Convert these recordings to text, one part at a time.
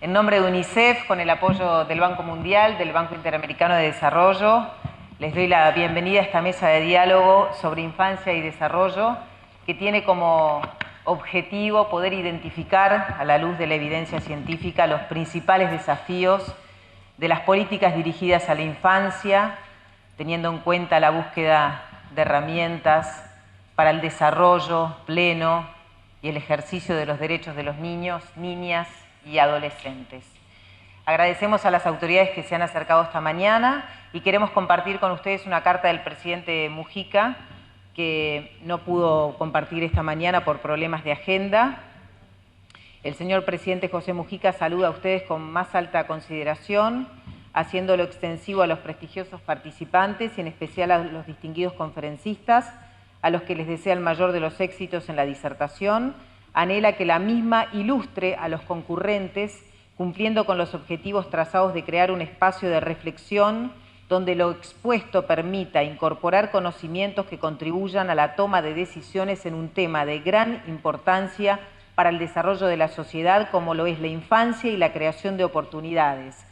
En nombre de UNICEF, con el apoyo del Banco Mundial, del Banco Interamericano de Desarrollo, les doy la bienvenida a esta mesa de diálogo sobre infancia y desarrollo, que tiene como objetivo poder identificar, a la luz de la evidencia científica, los principales desafíos de las políticas dirigidas a la infancia, teniendo en cuenta la búsqueda de herramientas para el desarrollo pleno y el ejercicio de los derechos de los niños, niñas y adolescentes. Agradecemos a las autoridades que se han acercado esta mañana y queremos compartir con ustedes una carta del presidente Mujica, que no pudo compartir esta mañana por problemas de agenda. El señor presidente José Mujica saluda a ustedes con más alta consideración, haciéndolo extensivo a los prestigiosos participantes y en especial a los distinguidos conferencistas, a los que les desea el mayor de los éxitos en la disertación. Anhela que la misma ilustre a los concurrentes, cumpliendo con los objetivos trazados de crear un espacio de reflexión donde lo expuesto permita incorporar conocimientos que contribuyan a la toma de decisiones en un tema de gran importancia para el desarrollo de la sociedad, como lo es la infancia y la creación de oportunidades.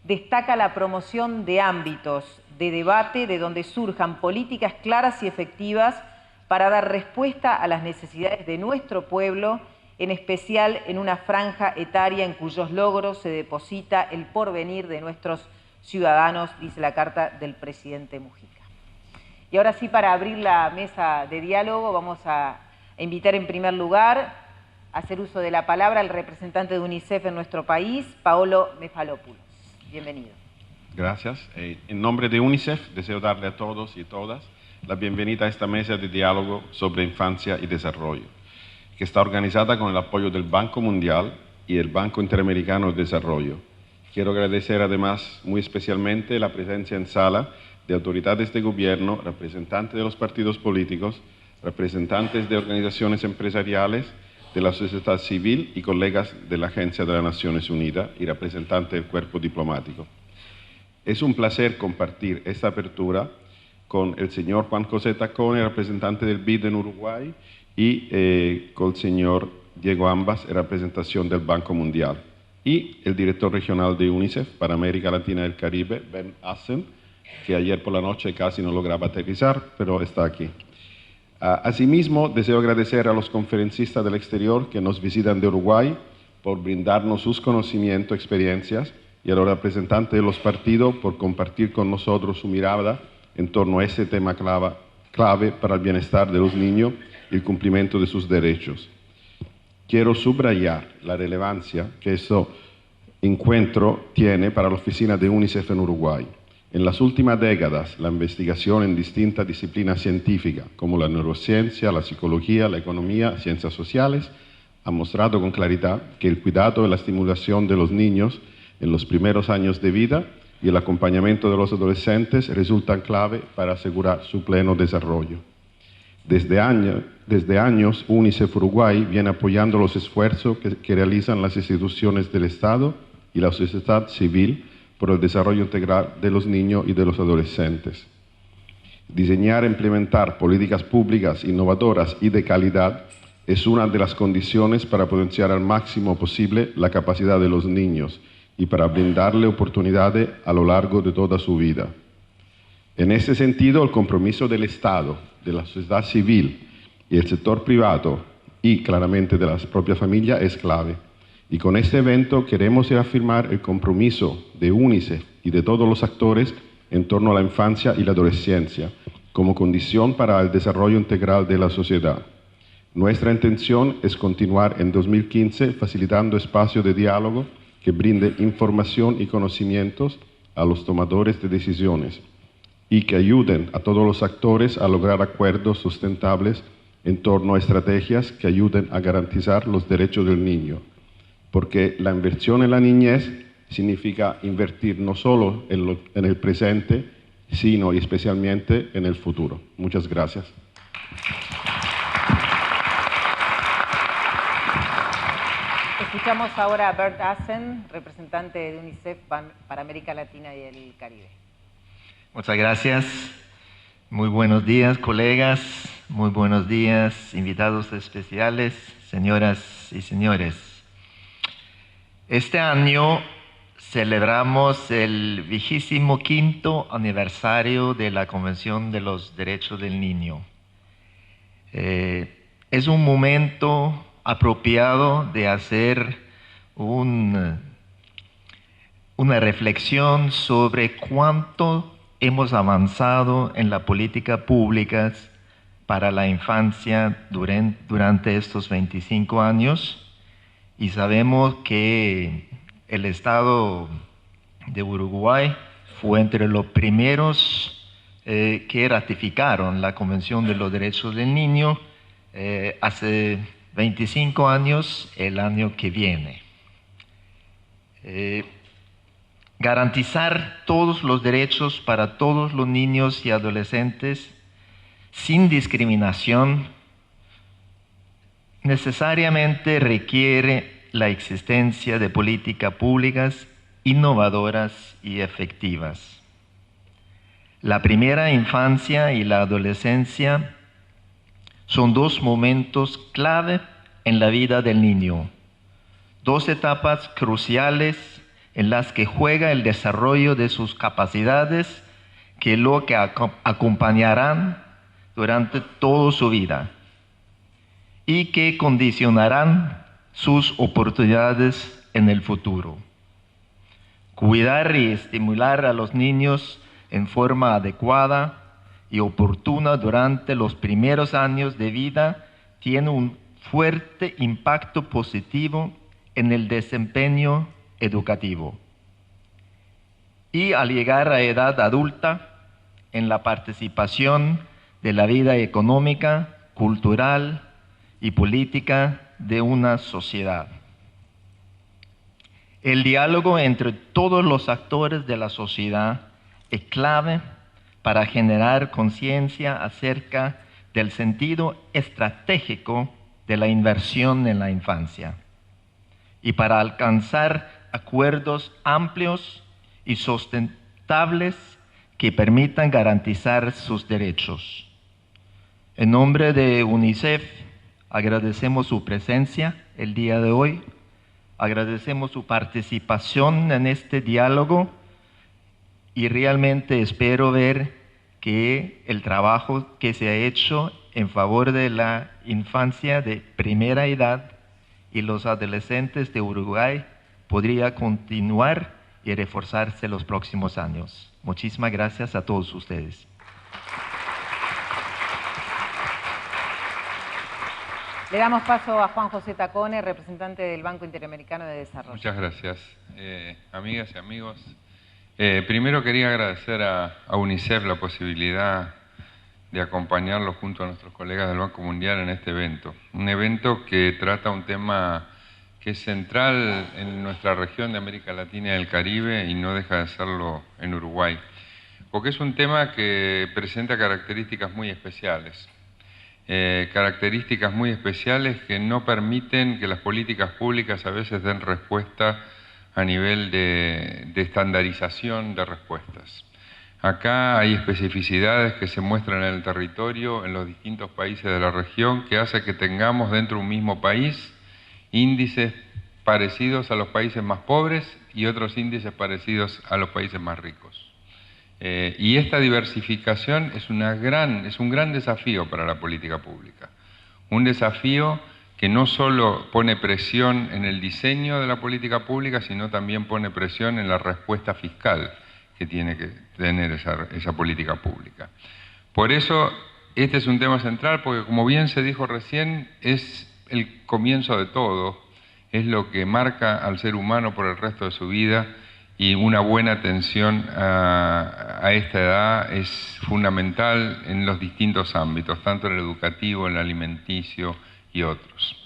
Destaca la promoción de ámbitos de debate de donde surjan políticas claras y efectivas para dar respuesta a las necesidades de nuestro pueblo, en especial en una franja etaria en cuyos logros se deposita el porvenir de nuestros ciudadanos, dice la carta del presidente Mujica. Y ahora sí, para abrir la mesa de diálogo, vamos a invitar en primer lugar a hacer uso de la palabra al representante de UNICEF en nuestro país, Paolo Mefalopoulos. Bienvenido. Gracias. En nombre de UNICEF deseo darle a todos y todas la bienvenida a esta mesa de diálogo sobre infancia y desarrollo, que está organizada con el apoyo del Banco Mundial y el Banco Interamericano de Desarrollo. Quiero agradecer además muy especialmente la presencia en sala de autoridades de gobierno, representantes de los partidos políticos, representantes de organizaciones empresariales, de la sociedad civil y colegas de la Agencia de las Naciones Unidas y representantes del cuerpo diplomático. Es un placer compartir esta apertura con el señor Juan José Tacone, representante del BID en Uruguay, y con el señor Diego Ambas, en representación del Banco Mundial, y el director regional de UNICEF para América Latina y el Caribe, Ben Assen, que ayer por la noche casi no lograba aterrizar, pero está aquí. Asimismo, deseo agradecer a los conferencistas del exterior que nos visitan de Uruguay por brindarnos sus conocimientos, experiencias, y a los representantes de los partidos por compartir con nosotros su mirada en torno a este tema clave para el bienestar de los niños y el cumplimiento de sus derechos. Quiero subrayar la relevancia que este encuentro tiene para la oficina de UNICEF en Uruguay. En las últimas décadas, la investigación en distintas disciplinas científicas, como la neurociencia, la psicología, la economía, ciencias sociales, ha mostrado con claridad que el cuidado y la estimulación de los niños en los primeros años de vida y el acompañamiento de los adolescentes resultan clave para asegurar su pleno desarrollo. Desde años, UNICEF Uruguay viene apoyando los esfuerzos que realizan las instituciones del Estado y la sociedad civil por el desarrollo integral de los niños y de los adolescentes. Diseñar e implementar políticas públicas innovadoras y de calidad es una de las condiciones para potenciar al máximo posible la capacidad de los niños y para brindarle oportunidades a lo largo de toda su vida. En este sentido, el compromiso del Estado, de la sociedad civil y el sector privado y claramente de la propia familia es clave. Y con este evento queremos reafirmar el compromiso de UNICEF y de todos los actores en torno a la infancia y la adolescencia como condición para el desarrollo integral de la sociedad. Nuestra intención es continuar en 2015 facilitando espacios de diálogo que brinden información y conocimientos a los tomadores de decisiones y que ayuden a todos los actores a lograr acuerdos sustentables en torno a estrategias que ayuden a garantizar los derechos del niño. Porque la inversión en la niñez significa invertir no solo en el presente, sino y especialmente en el futuro. Muchas gracias. Escuchamos ahora a Bert Assen, representante de UNICEF para América Latina y el Caribe. Muchas gracias. Muy buenos días, colegas. Muy buenos días, invitados especiales, señoras y señores. Este año celebramos el 25º aniversario de la Convención de los Derechos del Niño. Es un momento apropiado de hacer una reflexión sobre cuánto hemos avanzado en la política pública para la infancia durante estos 25 años. Y sabemos que el Estado de Uruguay fue entre los primeros que ratificaron la Convención de los Derechos del Niño hace 25 años, el año que viene. Garantizar todos los derechos para todos los niños y adolescentes sin discriminación necesariamente requiere la existencia de políticas públicas innovadoras y efectivas. La primera infancia y la adolescencia son dos momentos clave en la vida del niño, dos etapas cruciales en las que juega el desarrollo de sus capacidades que lo que acompañarán durante toda su vida y que condicionarán sus oportunidades en el futuro. Cuidar y estimular a los niños en forma adecuada y oportuna durante los primeros años de vida tiene un fuerte impacto positivo en el desempeño educativo. Y al llegar a edad adulta, en la participación de la vida económica, cultural y política de una sociedad. El diálogo entre todos los actores de la sociedad es clave para generar conciencia acerca del sentido estratégico de la inversión en la infancia y para alcanzar acuerdos amplios y sustentables que permitan garantizar sus derechos. En nombre de UNICEF, agradecemos su presencia el día de hoy, agradecemos su participación en este diálogo y realmente espero ver que el trabajo que se ha hecho en favor de la infancia de primera edad y los adolescentes de Uruguay podría continuar y reforzarse los próximos años. Muchísimas gracias a todos ustedes. Le damos paso a Juan José Tacone, representante del Banco Interamericano de Desarrollo. Muchas gracias. Amigas y amigos, primero quería agradecer a UNICEF la posibilidad de acompañarlos junto a nuestros colegas del Banco Mundial en este evento. Un evento que trata un tema que es central en nuestra región de América Latina y el Caribe y no deja de serlo en Uruguay, porque es un tema que presenta características muy especiales. Características muy especiales que no permiten que las políticas públicas a veces den respuesta a nivel de estandarización de respuestas. Acá hay especificidades que se muestran en el territorio, en los distintos países de la región, que hace que tengamos dentro de un mismo país índices parecidos a los países más pobres y otros índices parecidos a los países más ricos. Y esta diversificación es un gran desafío para la política pública. Un desafío que no solo pone presión en el diseño de la política pública, sino también pone presión en la respuesta fiscal que tiene que tener esa política pública. Por eso, este es un tema central, porque como bien se dijo recién, es el comienzo de todo, es lo que marca al ser humano por el resto de su vida, y una buena atención a esta edad es fundamental en los distintos ámbitos, tanto en el educativo, en el alimenticio y otros.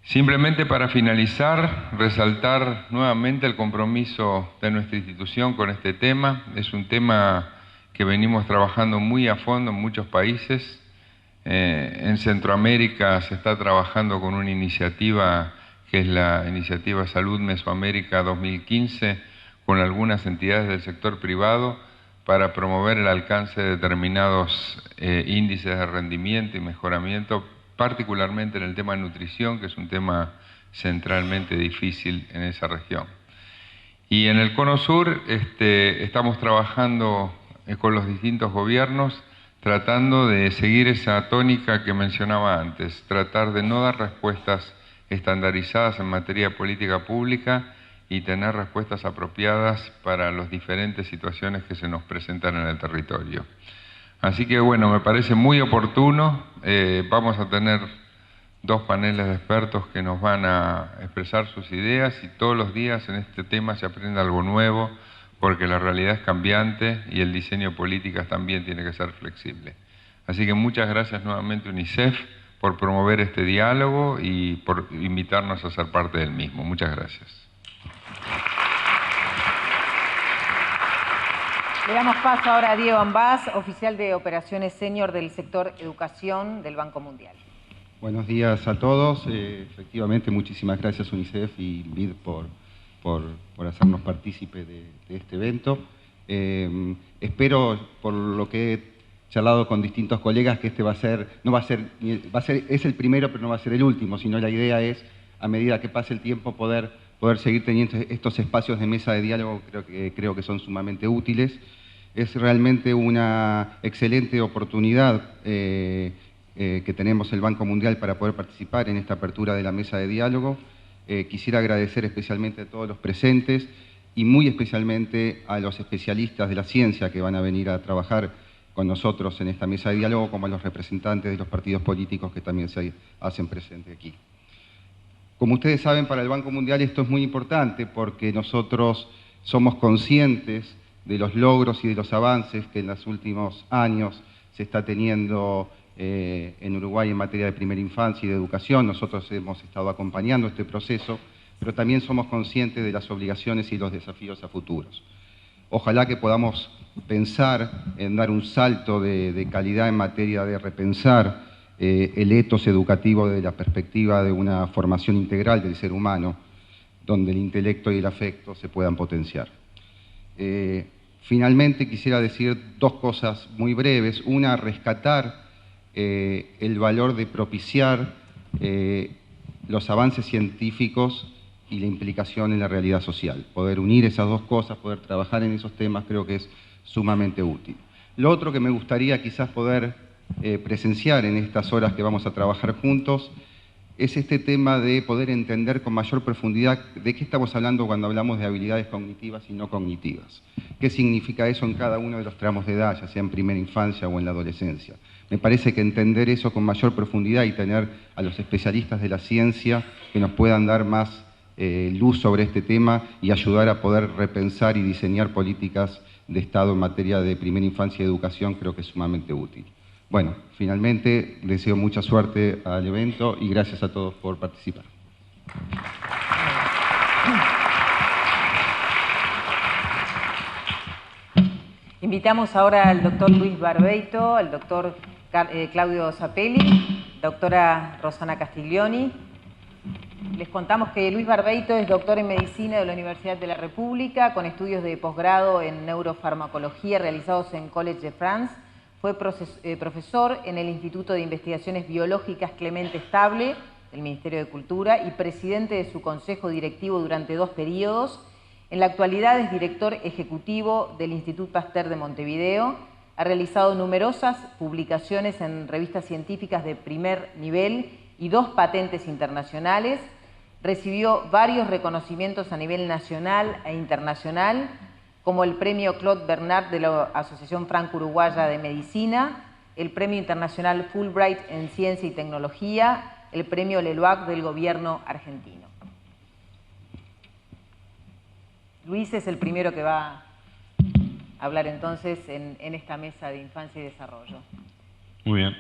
Simplemente para finalizar, resaltar nuevamente el compromiso de nuestra institución con este tema. Es un tema que venimos trabajando muy a fondo en muchos países. En Centroamérica se está trabajando con una iniciativa que es la Iniciativa Salud Mesoamérica 2015, con algunas entidades del sector privado para promover el alcance de determinados índices de rendimiento y mejoramiento, particularmente en el tema de nutrición, que es un tema centralmente difícil en esa región. Y en el Cono Sur estamos trabajando con los distintos gobiernos, tratando de seguir esa tónica que mencionaba antes, tratar de no dar respuestas estandarizadas en materia de política pública y tener respuestas apropiadas para las diferentes situaciones que se nos presentan en el territorio. Así que bueno, me parece muy oportuno. Vamos a tener 2 paneles de expertos que nos van a expresar sus ideas y todos los días en este tema se aprende algo nuevo porque la realidad es cambiante y el diseño de políticas también tiene que ser flexible. Así que muchas gracias nuevamente UNICEF por promover este diálogo y por invitarnos a ser parte del mismo. Muchas gracias. Le damos paso ahora a Diego Ambás, oficial de operaciones senior del sector educación del Banco Mundial. Buenos días a todos. Efectivamente, muchísimas gracias UNICEF y BID por hacernos partícipe de este evento. Espero, por lo que he charlado con distintos colegas, que este es el primero, pero no va a ser el último, sino la idea es, a medida que pase el tiempo, poder seguir teniendo estos espacios de mesa de diálogo. Creo que son sumamente útiles. Es realmente una excelente oportunidad que tenemos el Banco Mundial para poder participar en esta apertura de la mesa de diálogo. Quisiera agradecer especialmente a todos los presentes y muy especialmente a los especialistas de la ciencia que van a venir a trabajar con nosotros en esta mesa de diálogo, como a los representantes de los partidos políticos que también se hacen presentes aquí. Como ustedes saben, para el Banco Mundial esto es muy importante porque nosotros somos conscientes de los logros y de los avances que en los últimos años se está teniendo en Uruguay en materia de primera infancia y de educación. Nosotros hemos estado acompañando este proceso, pero también somos conscientes de las obligaciones y los desafíos a futuros. Ojalá que podamos pensar en dar un salto de calidad en materia de repensar el etos educativo desde la perspectiva de una formación integral del ser humano, donde el intelecto y el afecto se puedan potenciar. Finalmente quisiera decir 2 cosas muy breves. Una, rescatar el valor de propiciar los avances científicos y la implicación en la realidad social. Poder unir esas 2 cosas, poder trabajar en esos temas, creo que es sumamente útil. Lo otro que me gustaría quizás poder presenciar en estas horas que vamos a trabajar juntos es este tema de poder entender con mayor profundidad de qué estamos hablando cuando hablamos de habilidades cognitivas y no cognitivas. ¿Qué significa eso en cada uno de los tramos de edad, ya sea en primera infancia o en la adolescencia? Me parece que entender eso con mayor profundidad y tener a los especialistas de la ciencia que nos puedan dar más luz sobre este tema y ayudar a poder repensar y diseñar políticas de Estado en materia de primera infancia y educación, creo que es sumamente útil. Bueno, finalmente deseo mucha suerte al evento y gracias a todos por participar. Invitamos ahora al doctor Luis Barbeito, al doctor Claudio Zappelli, doctora Rosana Castiglioni. Les contamos que Luis Barbeito es doctor en Medicina de la Universidad de la República, con estudios de posgrado en neurofarmacología realizados en College de France. Fue profesor en el Instituto de Investigaciones Biológicas Clemente Estable del Ministerio de Cultura y presidente de su consejo directivo durante 2 periodos. En la actualidad es director ejecutivo del Instituto Pasteur de Montevideo. Ha realizado numerosas publicaciones en revistas científicas de primer nivel y 2 patentes internacionales. Recibió varios reconocimientos a nivel nacional e internacional, como el premio Claude Bernard de la Asociación Franco-Uruguaya de Medicina, el premio internacional Fulbright en Ciencia y Tecnología, el premio Leloir del gobierno argentino. Luis es el primero que va a hablar entonces en esta mesa de infancia y desarrollo. Muy bien.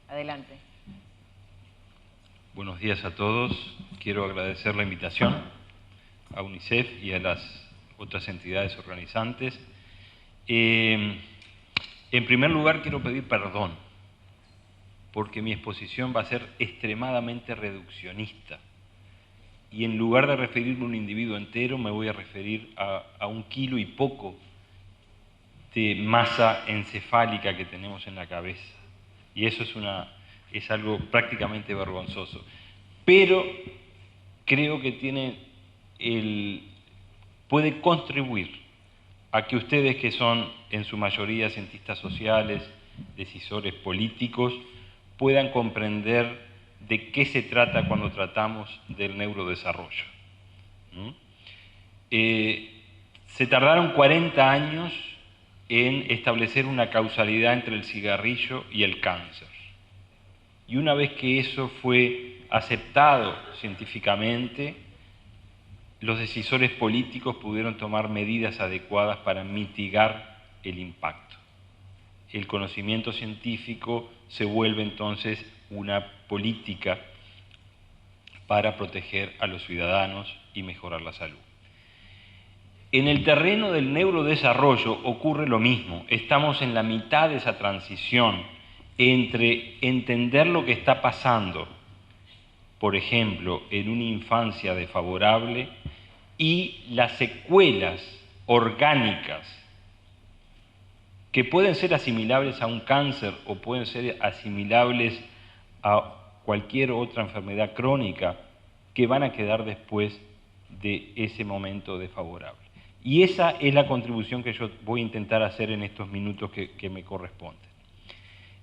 Adelante. Buenos días a todos. Quiero agradecer la invitación a UNICEF y a las otras entidades organizantes. En primer lugar, quiero pedir perdón, porque mi exposición va a ser extremadamente reduccionista. Y en lugar de referirme a un individuo entero, me voy a referir a 1,5 kilos de masa encefálica que tenemos en la cabeza. Y eso es algo prácticamente vergonzoso. Pero creo que puede contribuir a que ustedes, que son en su mayoría cientistas sociales, decisores políticos, puedan comprender de qué se trata cuando tratamos del neurodesarrollo. Se tardaron 40 años en establecer una causalidad entre el cigarrillo y el cáncer. Y una vez que eso fue aceptado científicamente, los decisores políticos pudieron tomar medidas adecuadas para mitigar el impacto. El conocimiento científico se vuelve entonces una política para proteger a los ciudadanos y mejorar la salud. En el terreno del neurodesarrollo ocurre lo mismo. Estamos en la mitad de esa transición entre entender lo que está pasando, por ejemplo, en una infancia desfavorable, y las secuelas orgánicas que pueden ser asimilables a un cáncer o pueden ser asimilables a cualquier otra enfermedad crónica que van a quedar después de ese momento desfavorable. Y esa es la contribución que yo voy a intentar hacer en estos minutos que me corresponden.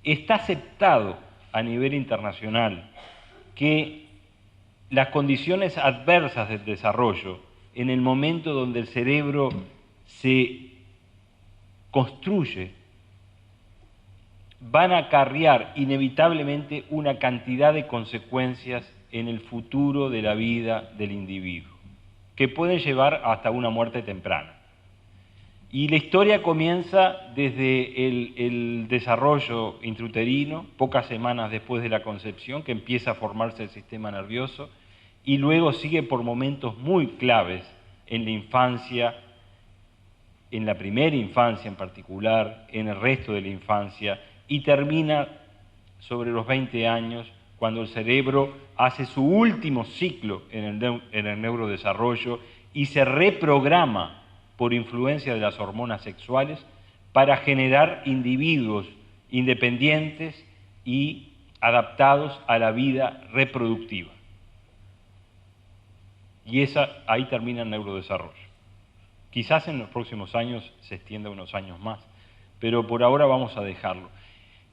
Está aceptado a nivel internacional que las condiciones adversas del desarrollo, en el momento donde el cerebro se construye, van a acarrear inevitablemente una cantidad de consecuencias en el futuro de la vida del individuo, que pueden llevar hasta una muerte temprana. Y la historia comienza desde el desarrollo intrauterino, pocas semanas después de la concepción, que empieza a formarse el sistema nervioso, y luego sigue por momentos muy claves en la infancia, en la primera infancia en particular, en el resto de la infancia, y termina sobre los 20 años, cuando el cerebro hace su último ciclo en el neurodesarrollo y se reprograma por influencia de las hormonas sexuales para generar individuos independientes y adaptados a la vida reproductiva. Y ahí termina el neurodesarrollo. Quizás en los próximos años se extienda unos años más, pero por ahora vamos a dejarlo.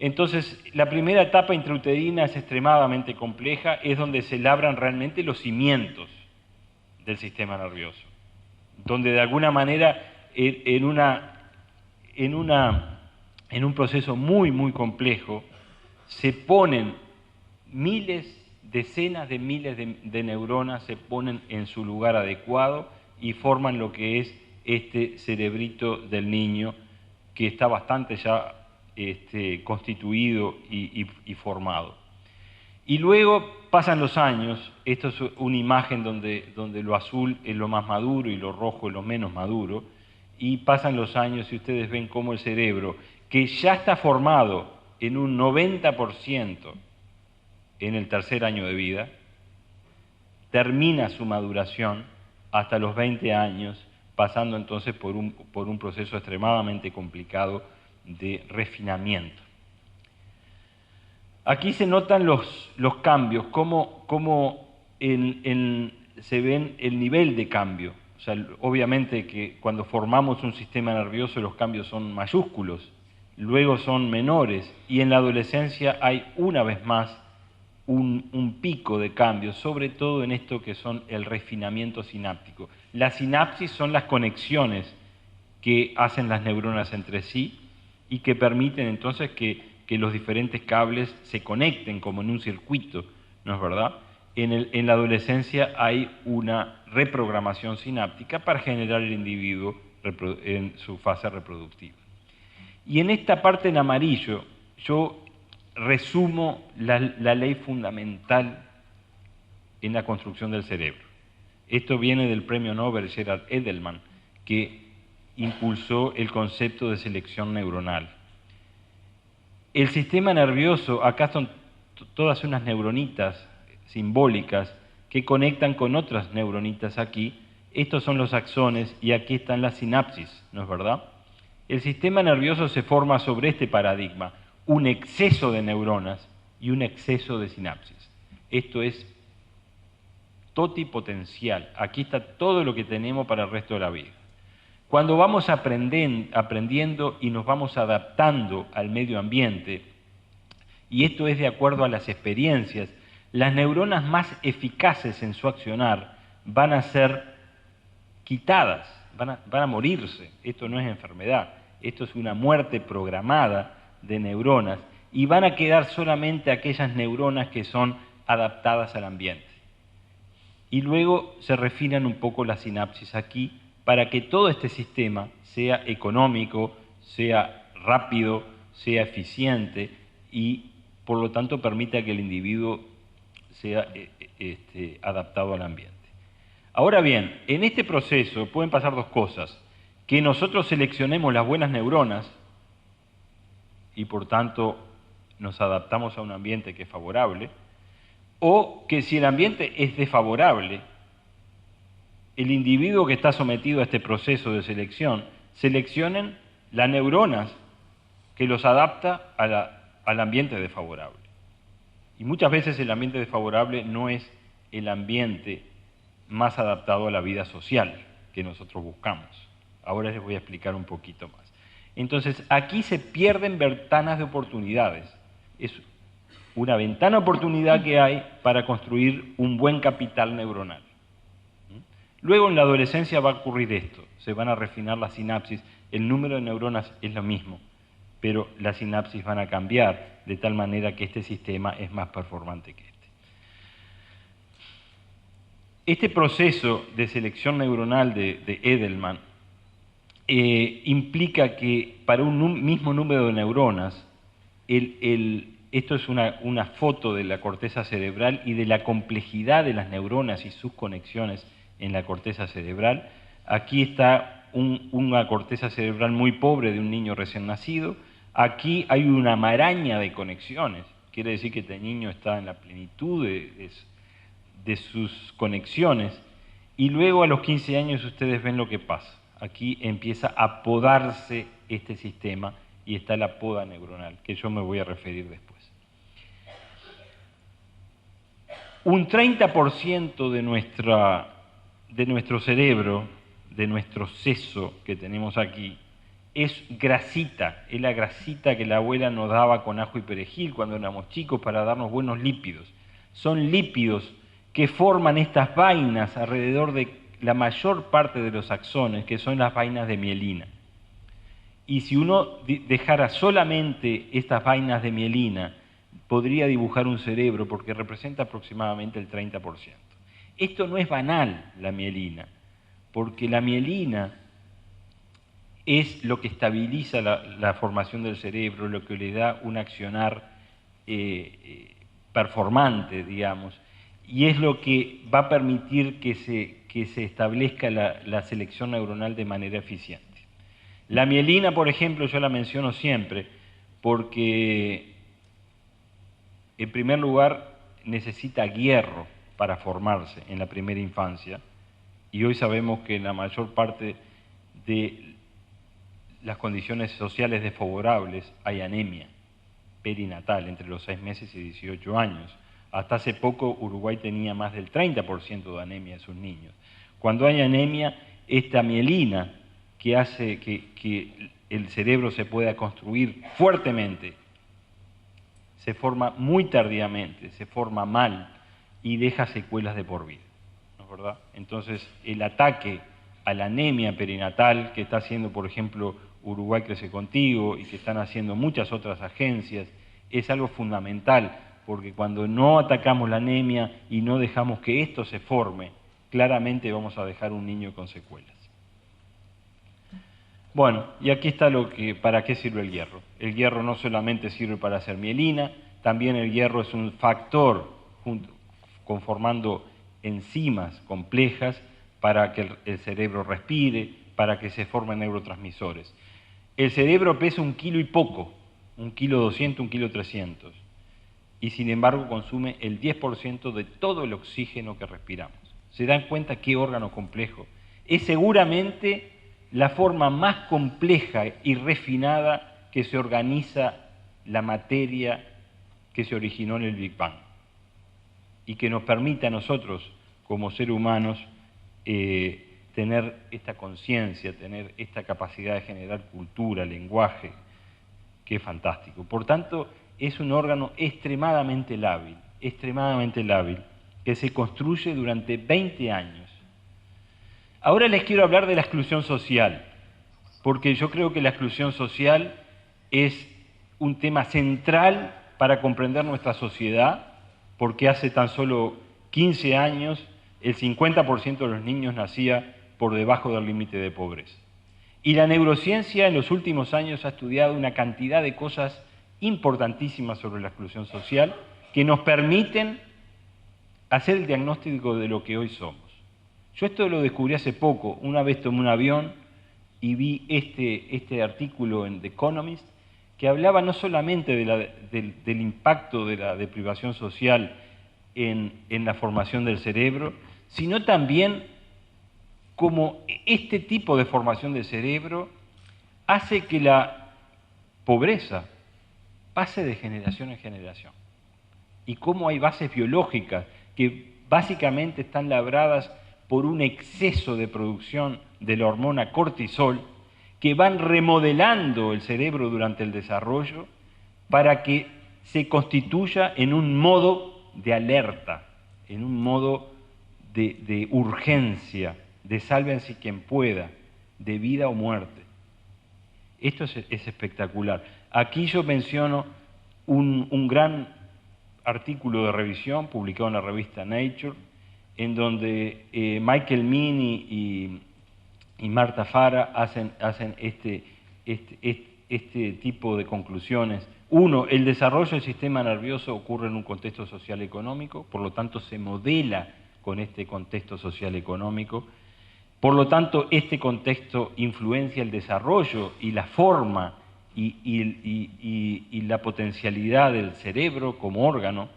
Entonces, la primera etapa intrauterina es extremadamente compleja, es donde se labran realmente los cimientos del sistema nervioso, donde de alguna manera en un proceso muy, muy complejo se ponen decenas de miles de neuronas se ponen en su lugar adecuado y forman lo que es este cerebrito del niño, que está bastante ya constituido y formado. Y luego pasan los años, esto es una imagen donde lo azul es lo más maduro y lo rojo es lo menos maduro, y pasan los años y ustedes ven cómo el cerebro, que ya está formado en un 90% en el tercer año de vida, termina su maduración hasta los 20 años, pasando entonces por un proceso extremadamente complicado de refinamiento. Aquí se notan los cambios, cómo se ven el nivel de cambio. O sea, obviamente que cuando formamos un sistema nervioso los cambios son mayúsculos, luego son menores, y en la adolescencia hay una vez más un pico de cambios, sobre todo en esto que son el refinamiento sináptico. Las sinapsis son las conexiones que hacen las neuronas entre sí y que permiten entonces que los diferentes cables se conecten como en un circuito, ¿no es verdad? En la adolescencia hay una reprogramación sináptica para generar el individuo en su fase reproductiva. Y en esta parte en amarillo yo resumo la ley fundamental en la construcción del cerebro. Esto viene del premio Nobel Gerard Edelman, que impulsó el concepto de selección neuronal. El sistema nervioso, acá son todas unas neuronitas simbólicas que conectan con otras neuronitas aquí. Estos son los axones y aquí están las sinapsis, ¿no es verdad? El sistema nervioso se forma sobre este paradigma: un exceso de neuronas y un exceso de sinapsis. Esto es totipotencial. Aquí está todo lo que tenemos para el resto de la vida. Cuando vamos aprendiendo y nos vamos adaptando al medio ambiente, y esto es de acuerdo a las experiencias, las neuronas más eficaces en su accionar van a ser quitadas, van a morirse. Esto no es enfermedad, esto es una muerte programada de neuronas, y van a quedar solamente aquellas neuronas que son adaptadas al ambiente. Y luego se refinan un poco las sinapsis aquí para que todo este sistema sea económico, sea rápido, sea eficiente y por lo tanto permita que el individuo sea adaptado al ambiente. Ahora bien, en este proceso pueden pasar dos cosas: que nosotros seleccionemos las buenas neuronas y por tanto nos adaptamos a un ambiente que es favorable, o que si el ambiente es desfavorable, el individuo que está sometido a este proceso de selección seleccionen las neuronas que los adapta al ambiente desfavorable. Y muchas veces el ambiente desfavorable no es el ambiente más adaptado a la vida social que nosotros buscamos. Ahora les voy a explicar un poquito más. Entonces, aquí se pierden ventanas de oportunidades. Es una ventana de oportunidad que hay para construir un buen capital neuronal. Luego en la adolescencia va a ocurrir esto, se van a refinar las sinapsis, el número de neuronas es lo mismo, pero las sinapsis van a cambiar de tal manera que este sistema es más performante que este. Este proceso de selección neuronal de Edelman implica que para un mismo número de neuronas, esto es una foto de la corteza cerebral y de la complejidad de las neuronas y sus conexiones en la corteza cerebral. Aquí está una corteza cerebral muy pobre de un niño recién nacido. Aquí hay una maraña de conexiones. Quiere decir que este niño está en la plenitud de sus conexiones. Y luego a los 15 años ustedes ven lo que pasa. Aquí empieza a podarse este sistema y está la poda neuronal, que yo me voy a referir después. Un 30% de nuestro cerebro, de nuestro seso que tenemos aquí, es grasita, es la grasita que la abuela nos daba con ajo y perejil cuando éramos chicos para darnos buenos lípidos. Son lípidos que forman estas vainas alrededor de la mayor parte de los axones, que son las vainas de mielina. Y si uno dejara solamente estas vainas de mielina, podría dibujar un cerebro porque representa aproximadamente el 30%. Esto no es banal, la mielina, porque la mielina es lo que estabiliza la formación del cerebro, lo que le da un accionar performante, digamos, y es lo que va a permitir que se establezca la selección neuronal de manera eficiente. La mielina, por ejemplo, yo la menciono siempre porque, en primer lugar, necesita hierro para formarse en la primera infancia, y hoy sabemos que en la mayor parte de las condiciones sociales desfavorables hay anemia perinatal entre los 6 meses y 18 años. Hasta hace poco Uruguay tenía más del 30% de anemia en sus niños. Cuando hay anemia, esta mielina que hace que el cerebro se pueda construir fuertemente, se forma muy tardíamente, se forma mal y deja secuelas de por vida, ¿no es verdad? Entonces, el ataque a la anemia perinatal que está haciendo, por ejemplo, Uruguay Crece Contigo y que están haciendo muchas otras agencias, es algo fundamental, porque cuando no atacamos la anemia y no dejamos que esto se forme, claramente vamos a dejar un niño con secuelas. Bueno, y aquí está para qué sirve el hierro. El hierro no solamente sirve para hacer mielina, también el hierro es un factor conformando enzimas complejas para que el cerebro respire, para que se formen neurotransmisores. El cerebro pesa 1 kilo y poco, 1 kilo 200, 1 kilo 300, y sin embargo consume el 10% de todo el oxígeno que respiramos. ¿Se dan cuenta qué órgano complejo? Es seguramente la forma más compleja y refinada que se organiza la materia que se originó en el Big Bang y que nos permite a nosotros como seres humanos, tener esta conciencia, tener esta capacidad de generar cultura, lenguaje, que es fantástico. Por tanto, es un órgano extremadamente lábil, que se construye durante 20 años. Ahora les quiero hablar de la exclusión social, porque yo creo que la exclusión social es un tema central para comprender nuestra sociedad, porque hace tan solo 15 años el 50% de los niños nacía por debajo del límite de pobreza. Y la neurociencia en los últimos años ha estudiado una cantidad de cosas importantísimas sobre la exclusión social que nos permiten hacer el diagnóstico de lo que hoy somos. Yo esto lo descubrí hace poco. Una vez tomé un avión y vi este artículo en The Economist que hablaba no solamente del impacto de la deprivación social en la formación del cerebro, sino también cómo este tipo de formación del cerebro hace que la pobreza pase de generación en generación. Y cómo hay bases biológicas que básicamente están labradas por un exceso de producción de la hormona cortisol que van remodelando el cerebro durante el desarrollo para que se constituya en un modo de alerta, en un modo de urgencia, de sálvense quien pueda, de vida o muerte. Esto es espectacular. Aquí yo menciono un gran artículo de revisión publicado en la revista Nature, en donde Michael Meany y Marta Fara hacen este tipo de conclusiones. Uno, el desarrollo del sistema nervioso ocurre en un contexto social económico, por lo tanto se modela con este contexto social económico. Por lo tanto, este contexto influencia el desarrollo y la forma y la potencialidad del cerebro como órgano,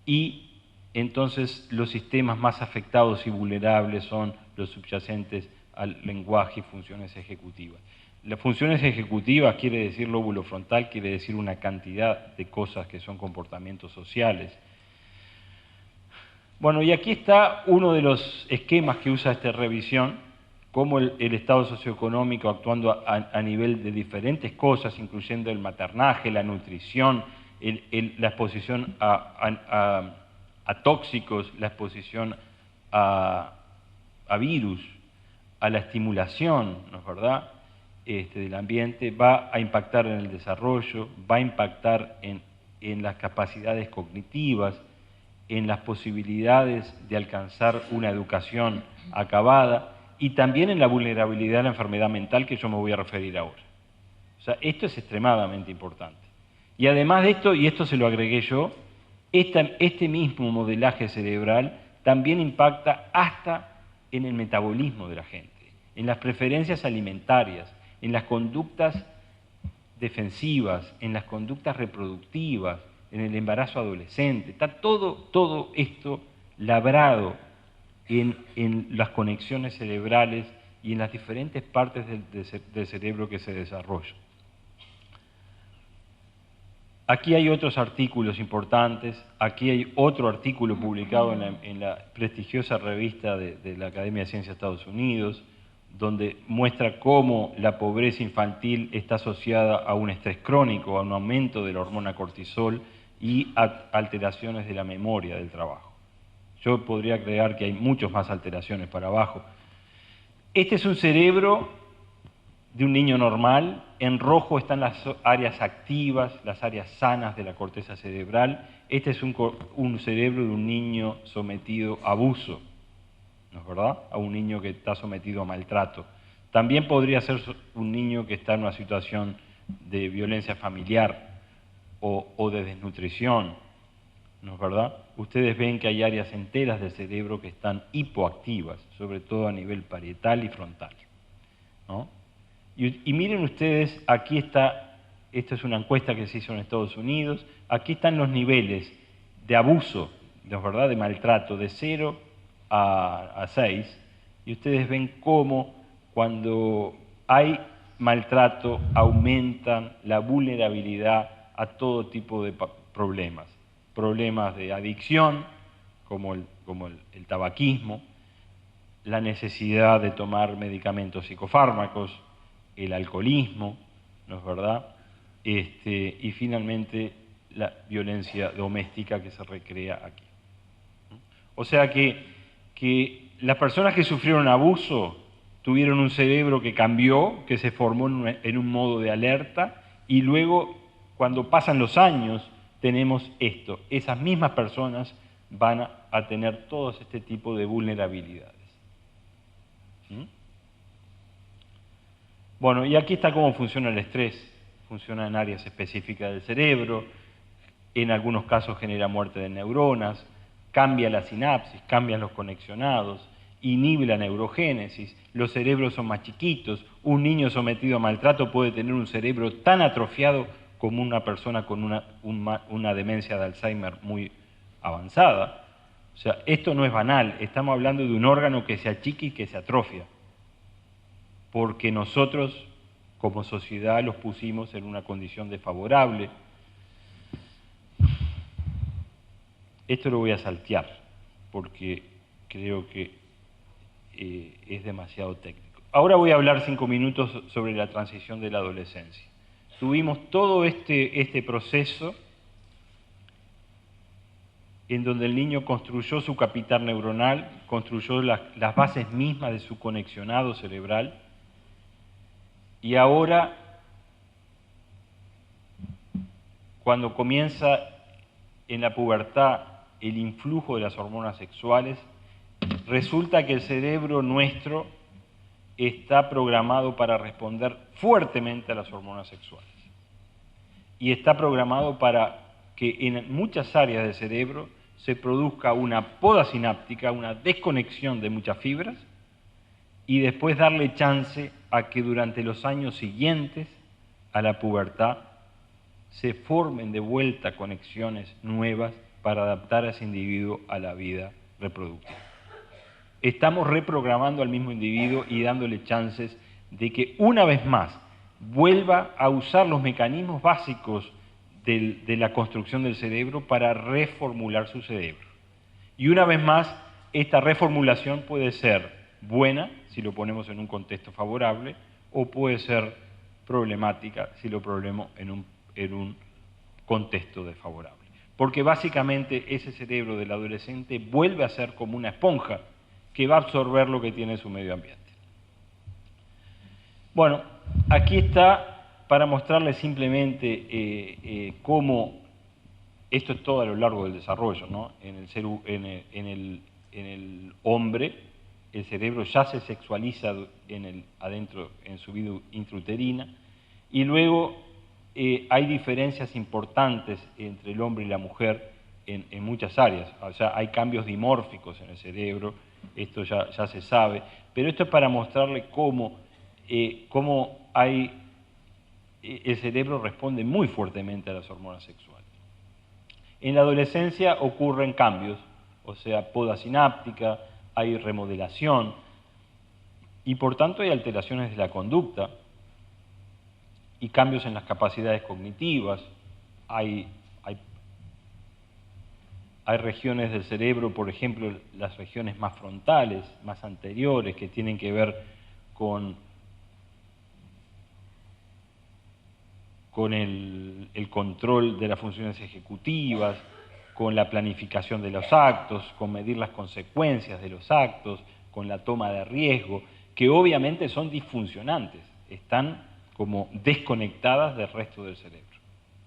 y entonces los sistemas más afectados y vulnerables son los subyacentes al lenguaje y funciones ejecutivas. Las funciones ejecutivas quiere decir lóbulo frontal, quiere decir una cantidad de cosas que son comportamientos sociales. Bueno, y aquí está uno de los esquemas que usa esta revisión, cómo el estado socioeconómico actuando a nivel de diferentes cosas, incluyendo el maternaje, la nutrición, la exposición a tóxicos, la exposición a virus, a la estimulación, ¿no es verdad?, del ambiente, va a impactar en el desarrollo, va a impactar en las capacidades cognitivas, en las posibilidades de alcanzar una educación acabada y también en la vulnerabilidad a la enfermedad mental, que yo me voy a referir ahora. O sea, esto es extremadamente importante. Y además de esto, y esto se lo agregué yo, este mismo modelaje cerebral también impacta hasta en el metabolismo de la gente, en las preferencias alimentarias, en las conductas defensivas, en las conductas reproductivas, en el embarazo adolescente. Está todo esto labrado en las conexiones cerebrales y en las diferentes partes del cerebro que se desarrollan. Aquí hay otros artículos importantes. Aquí hay otro artículo publicado en la prestigiosa revista de la Academia de Ciencias de Estados Unidos, donde muestra cómo la pobreza infantil está asociada a un estrés crónico, a un aumento de la hormona cortisol y a alteraciones de la memoria del trabajo. Yo podría agregar que hay muchas más alteraciones para abajo. Este es un cerebro de un niño normal. En rojo están las áreas activas, las áreas sanas de la corteza cerebral. Este es un cerebro de un niño sometido a abuso, ¿no es verdad?, a un niño que está sometido a maltrato. También podría ser un niño que está en una situación de violencia familiar o de desnutrición, ¿no es verdad? Ustedes ven que hay áreas enteras del cerebro que están hipoactivas, sobre todo a nivel parietal y frontal, ¿no? Y miren ustedes, aquí está, esta es una encuesta que se hizo en Estados Unidos, aquí están los niveles de abuso, ¿no es verdad?, de maltrato, de 0 a 6, y ustedes ven cómo cuando hay maltrato aumentan la vulnerabilidad a todo tipo de problemas. Problemas de adicción, como como el tabaquismo, la necesidad de tomar medicamentos psicofármacos, el alcoholismo, ¿no es verdad? Y finalmente la violencia doméstica que se recrea aquí. O sea que las personas que sufrieron abuso tuvieron un cerebro que cambió, que se formó en un modo de alerta, y luego, cuando pasan los años, tenemos esto. Esas mismas personas van a tener todos este tipo de vulnerabilidades. ¿Mm? Bueno, y aquí está cómo funciona el estrés. Funciona en áreas específicas del cerebro, en algunos casos genera muerte de neuronas, cambia la sinapsis, cambian los conexionados, inhibe la neurogénesis, los cerebros son más chiquitos, un niño sometido a maltrato puede tener un cerebro tan atrofiado como una persona con una demencia de Alzheimer muy avanzada. O sea, esto no es banal, estamos hablando de un órgano que se achica y que se atrofia, porque nosotros como sociedad los pusimos en una condición desfavorable. Esto lo voy a saltear, porque creo que es demasiado técnico. Ahora voy a hablar 5 minutos sobre la transición de la adolescencia. Tuvimos todo este proceso en donde el niño construyó su capital neuronal, construyó las bases mismas de su conexionado cerebral, y ahora, cuando comienza en la pubertad el influjo de las hormonas sexuales, resulta que el cerebro nuestro está programado para responder fuertemente a las hormonas sexuales. Y está programado para que en muchas áreas del cerebro se produzca una poda sináptica, una desconexión de muchas fibras, y después darle chance a que durante los años siguientes a la pubertad se formen de vuelta conexiones nuevas para adaptar a ese individuo a la vida reproductiva. Estamos reprogramando al mismo individuo y dándole chances de que una vez más vuelva a usar los mecanismos básicos de la construcción del cerebro para reformular su cerebro. Y una vez más, esta reformulación puede ser buena si lo ponemos en un contexto favorable, o puede ser problemática si lo ponemos en un contexto desfavorable. Porque básicamente ese cerebro del adolescente vuelve a ser como una esponja que va a absorber lo que tiene su medio ambiente. Bueno, aquí está para mostrarles simplemente cómo esto es todo a lo largo del desarrollo, ¿no? En el hombre, el cerebro ya se sexualiza adentro en su vida intrauterina, y luego hay diferencias importantes entre el hombre y la mujer en muchas áreas. O sea, hay cambios dimórficos en el cerebro, esto ya se sabe, pero esto es para mostrarle cómo el cerebro responde muy fuertemente a las hormonas sexuales. En la adolescencia ocurren cambios, o sea, poda sináptica, hay remodelación, y por tanto hay alteraciones de la conducta y cambios en las capacidades cognitivas. Hay regiones del cerebro, por ejemplo, las regiones más frontales, más anteriores, que tienen que ver con el control de las funciones ejecutivas, con la planificación de los actos, con medir las consecuencias de los actos, con la toma de riesgo, que obviamente son disfuncionantes, están como desconectadas del resto del cerebro,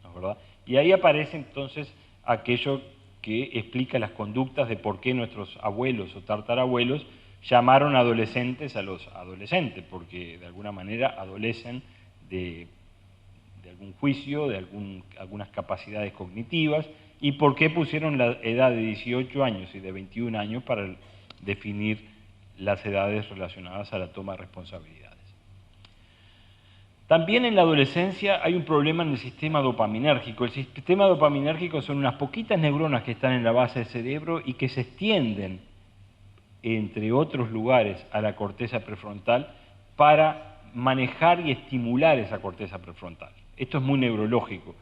¿no es verdad? Y ahí aparece entonces aquello que explica las conductas de por qué nuestros abuelos o tartarabuelos llamaron adolescentes a los adolescentes, porque de alguna manera adolecen de algún juicio, de algunas capacidades cognitivas, y por qué pusieron la edad de 18 años y de 21 años para definir las edades relacionadas a la toma de responsabilidades. También en la adolescencia hay un problema en el sistema dopaminérgico. El sistema dopaminérgico son unas poquitas neuronas que están en la base del cerebro y que se extienden, entre otros lugares, a la corteza prefrontal para manejar y estimular esa corteza prefrontal. Esto es muy neurológico.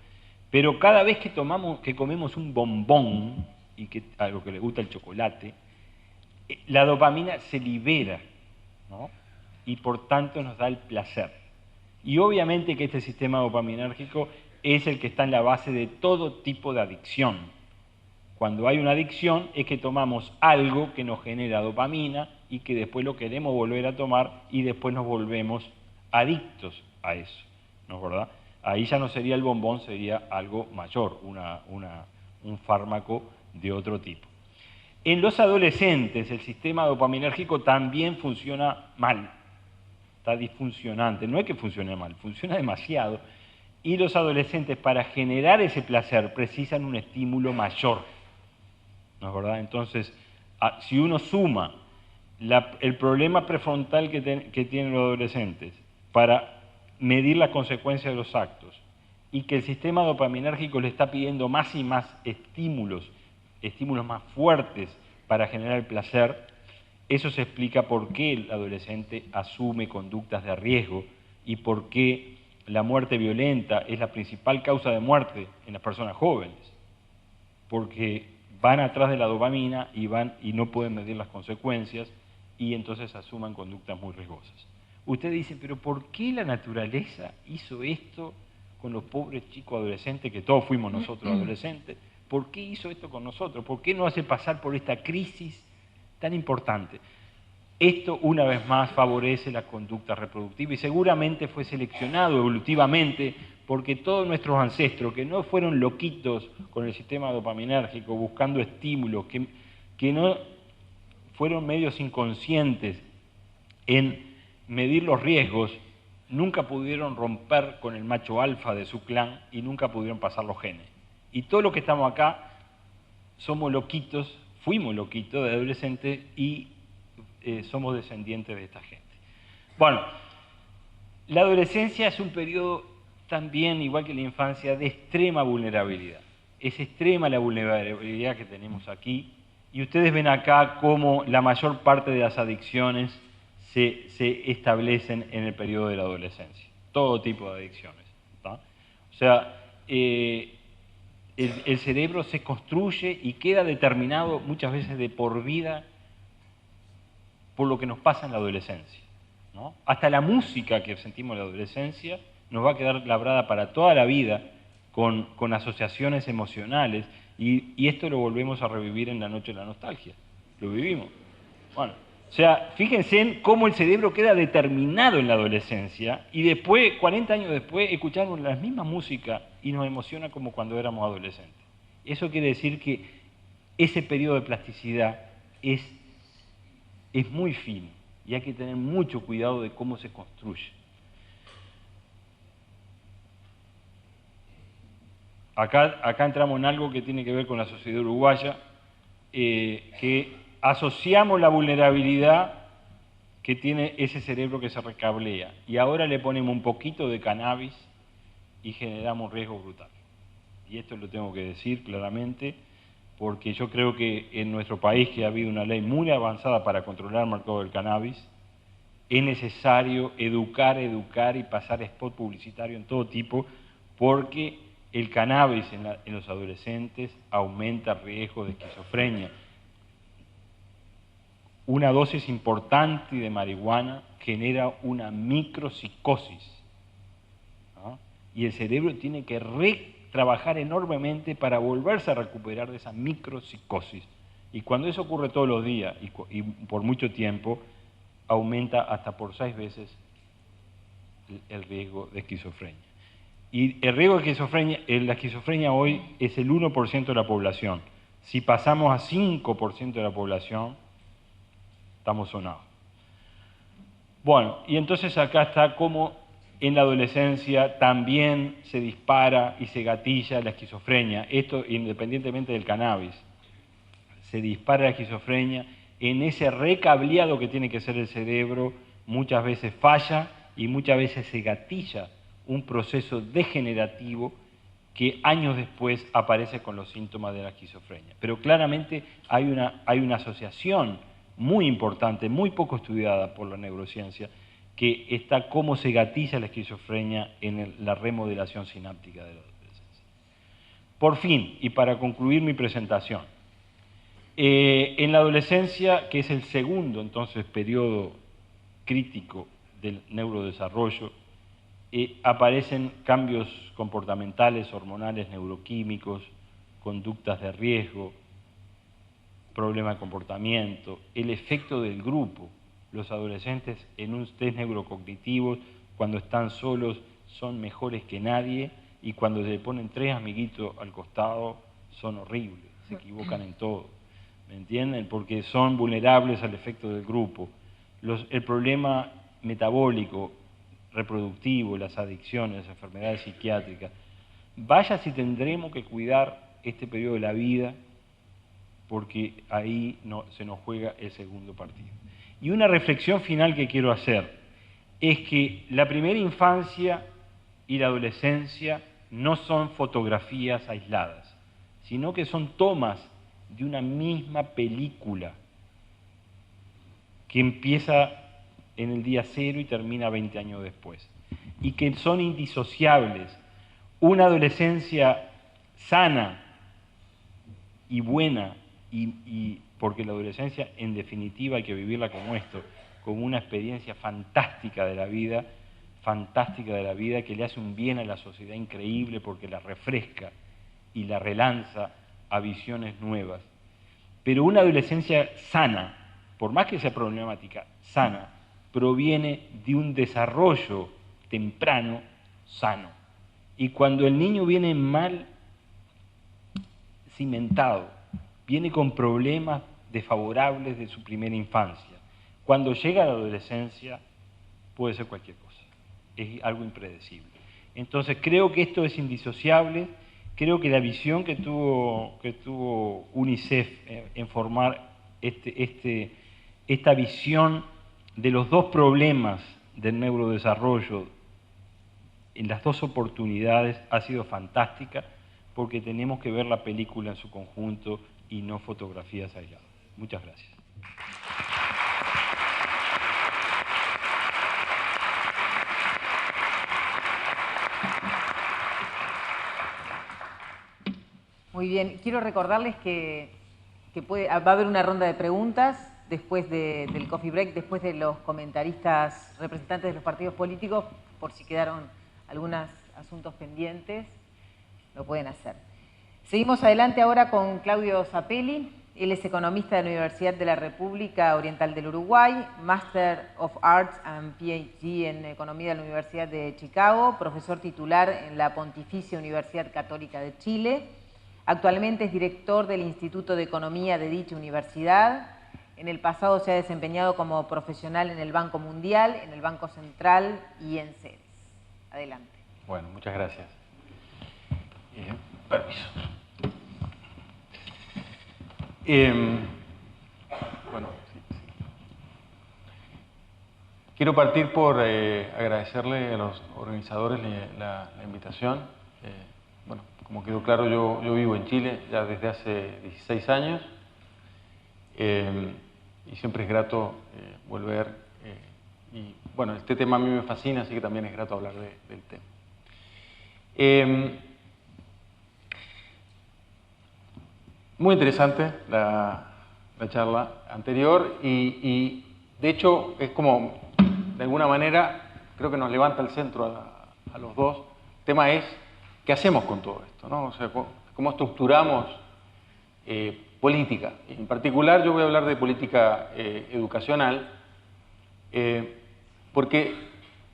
Pero cada vez que comemos un bombón, y a lo que le gusta el chocolate, la dopamina se libera, ¿no? Y por tanto nos da el placer. Y obviamente que este sistema dopaminérgico es el que está en la base de todo tipo de adicción. Cuando hay una adicción es que tomamos algo que nos genera dopamina y que después lo queremos volver a tomar y después nos volvemos adictos a eso, ¿no es verdad? Ahí ya no sería el bombón, sería algo mayor, un fármaco de otro tipo. En los adolescentes el sistema dopaminérgico también funciona mal, está disfuncionante. No es que funcione mal, funciona demasiado. Y los adolescentes para generar ese placer precisan un estímulo mayor, ¿no es verdad? Entonces, si uno suma el problema prefrontal que tienen los adolescentes para medir las consecuencias de los actos y que el sistema dopaminérgico le está pidiendo más y más estímulos más fuertes para generar el placer, eso se explica por qué el adolescente asume conductas de riesgo y por qué la muerte violenta es la principal causa de muerte en las personas jóvenes, porque van atrás de la dopamina y no pueden medir las consecuencias y entonces asuman conductas muy riesgosas. Usted dice, pero ¿por qué la naturaleza hizo esto con los pobres chicos adolescentes, que todos fuimos nosotros adolescentes? ¿Por qué hizo esto con nosotros? ¿Por qué nos hace pasar por esta crisis tan importante? Esto, una vez más, favorece la conducta reproductiva y seguramente fue seleccionado evolutivamente porque todos nuestros ancestros, que no fueron loquitos con el sistema dopaminérgico, buscando estímulos, que no fueron medios inconscientes en medir los riesgos, nunca pudieron romper con el macho alfa de su clan y nunca pudieron pasar los genes. Y todos los que estamos acá somos loquitos, fuimos loquitos de adolescentes y somos descendientes de esta gente. Bueno, la adolescencia es un periodo también, igual que la infancia, de extrema vulnerabilidad. Es extrema la vulnerabilidad que tenemos aquí y ustedes ven acá cómo la mayor parte de las adicciones se establecen en el periodo de la adolescencia. Todo tipo de adicciones, ¿tá? O sea, el cerebro se construye y queda determinado muchas veces de por vida por lo que nos pasa en la adolescencia, ¿no? Hasta la música que sentimos en la adolescencia nos va a quedar labrada para toda la vida con asociaciones emocionales y esto lo volvemos a revivir en la noche de la nostalgia. Lo vivimos. Bueno, o sea, fíjense en cómo el cerebro queda determinado en la adolescencia y después, 40 años después, escuchamos la misma música y nos emociona como cuando éramos adolescentes. Eso quiere decir que ese periodo de plasticidad es muy fino y hay que tener mucho cuidado de cómo se construye. Acá entramos en algo que tiene que ver con la sociedad uruguaya, que asociamos la vulnerabilidad que tiene ese cerebro que se recablea y ahora le ponemos un poquito de cannabis y generamos un riesgo brutal. Y esto lo tengo que decir claramente porque yo creo que en nuestro país, que ha habido una ley muy avanzada para controlar el mercado del cannabis, es necesario educar y pasar spot publicitario en todo tipo porque el cannabis en los adolescentes aumenta el riesgo de esquizofrenia. Una dosis importante de marihuana genera una micropsicosis, ¿no? Y el cerebro tiene que trabajar enormemente para volverse a recuperar de esa micropsicosis. Y cuando eso ocurre todos los días y por mucho tiempo, aumenta hasta por 6 veces el riesgo de esquizofrenia. Y el riesgo de esquizofrenia, la esquizofrenia hoy es el 1% de la población. Si pasamos a 5% de la población, estamos sonados. Bueno, y entonces acá está cómo en la adolescencia también se dispara y se gatilla la esquizofrenia. Esto independientemente del cannabis. Se dispara la esquizofrenia. En ese recableado que tiene que ser el cerebro, muchas veces falla y muchas veces se gatilla un proceso degenerativo que años después aparece con los síntomas de la esquizofrenia. Pero claramente hay una asociación muy importante, muy poco estudiada por la neurociencia, que está cómo se gatilla la esquizofrenia en la remodelación sináptica de la adolescencia. Por fin, y para concluir mi presentación, En la adolescencia, que es el segundo entonces periodo crítico del neurodesarrollo, aparecen cambios comportamentales, hormonales, neuroquímicos, conductas de riesgo, problema de comportamiento, el efecto del grupo. Los adolescentes en un test neurocognitivo, cuando están solos, son mejores que nadie, y cuando se ponen 3 amiguitos al costado, son horribles, se equivocan en todo. ¿Me entienden? Porque son vulnerables al efecto del grupo. El problema metabólico, reproductivo, las adicciones, las enfermedades psiquiátricas. Vaya si tendremos que cuidar este periodo de la vida, porque ahí se nos juega el segundo partido. Y una reflexión final que quiero hacer es que la primera infancia y la adolescencia no son fotografías aisladas, sino que son tomas de una misma película que empieza en el día 0 y termina 20 años después, y que son indisociables. Una adolescencia sana y buena, y porque la adolescencia en definitiva hay que vivirla como esto, como una experiencia fantástica de la vida, que le hace un bien a la sociedad increíble porque la refresca y la relanza a visiones nuevas. Pero una adolescencia sana, por más que sea problemática, sana, proviene de un desarrollo temprano sano. Y cuando el niño viene mal cimentado, viene con problemas desfavorables de su primera infancia, cuando llega a la adolescencia puede ser cualquier cosa, es algo impredecible. Entonces creo que esto es indisociable. Creo que la visión que tuvo UNICEF en formar esta visión de los dos problemas del neurodesarrollo en las dos oportunidades ha sido fantástica, porque tenemos que ver la película en su conjunto y no fotografías aisladas. Muchas gracias. Muy bien, quiero recordarles que va a haber una ronda de preguntas después del coffee break, después de los comentaristas representantes de los partidos políticos, por si quedaron algunos asuntos pendientes, lo pueden hacer. Seguimos adelante ahora con Claudio Zappelli. Él es economista de la Universidad de la República Oriental del Uruguay, Master of Arts and PhD en Economía de la Universidad de Chicago, profesor titular en la Pontificia Universidad Católica de Chile. Actualmente es director del Instituto de Economía de dicha universidad. En el pasado se ha desempeñado como profesional en el Banco Mundial, en el Banco Central y en Ceres. Adelante. Bueno, muchas gracias. Permiso. Bueno, sí. Quiero partir por agradecerle a los organizadores la invitación. Bueno, como quedó claro, yo vivo en Chile ya desde hace 16 años y siempre es grato volver. Y bueno, este tema a mí me fascina, así que también es grato hablar del tema. Muy interesante la charla anterior y de hecho es como, de alguna manera, creo que nos levanta el centro a los dos. El tema es, ¿qué hacemos con todo esto, ¿no? O sea, ¿cómo estructuramos política? En particular yo voy a hablar de política educacional, porque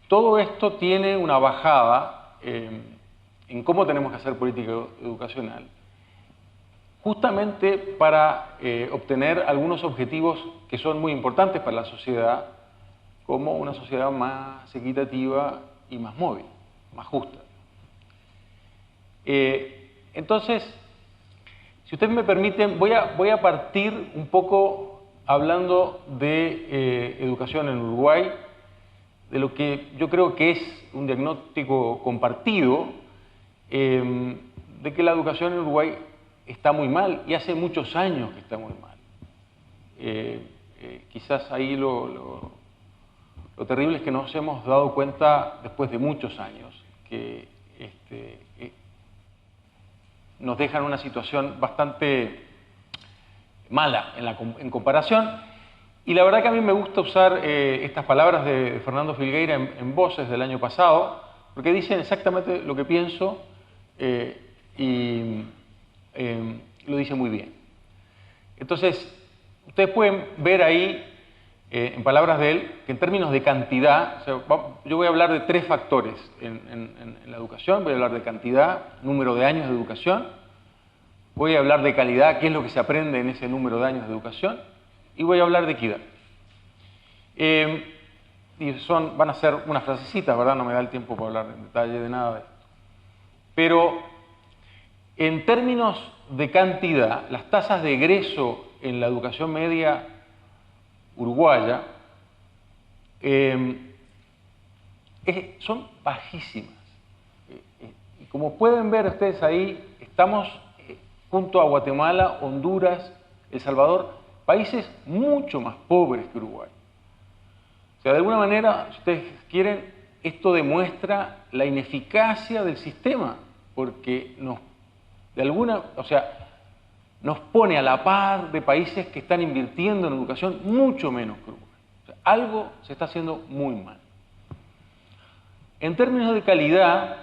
todo esto tiene una bajada en cómo tenemos que hacer política educacional, justamente para obtener algunos objetivos que son muy importantes para la sociedad, como una sociedad más equitativa y más móvil, más justa. Entonces, si ustedes me permiten, voy a partir un poco hablando de educación en Uruguay, de lo que yo creo que es un diagnóstico compartido, de que la educación en Uruguay está muy mal, y hace muchos años que está muy mal. Quizás ahí lo terrible es que nos hemos dado cuenta después de muchos años, que nos dejan una situación bastante mala en comparación. Y la verdad que a mí me gusta usar estas palabras de Fernando Filgueira en Voces del año pasado, porque dicen exactamente lo que pienso y lo dice muy bien. Entonces, ustedes pueden ver ahí, en palabras de él, que en términos de cantidad, o sea, yo voy a hablar de 3 factores en la educación. Voy a hablar de cantidad, número de años de educación. Voy a hablar de calidad, qué es lo que se aprende en ese número de años de educación. Y voy a hablar de equidad. Y van a ser unas frasecitas, ¿verdad? No me da el tiempo para hablar en detalle de nada de esto. Pero en términos de cantidad, las tasas de egreso en la educación media uruguaya son bajísimas. Y como pueden ver ustedes ahí, estamos junto a Guatemala, Honduras, El Salvador, países mucho más pobres que Uruguay. O sea, de alguna manera, si ustedes quieren, esto demuestra la ineficacia del sistema, porque nos pone a la par de países que están invirtiendo en educación mucho menos que Uruguay. O sea, algo se está haciendo muy mal. En términos de calidad,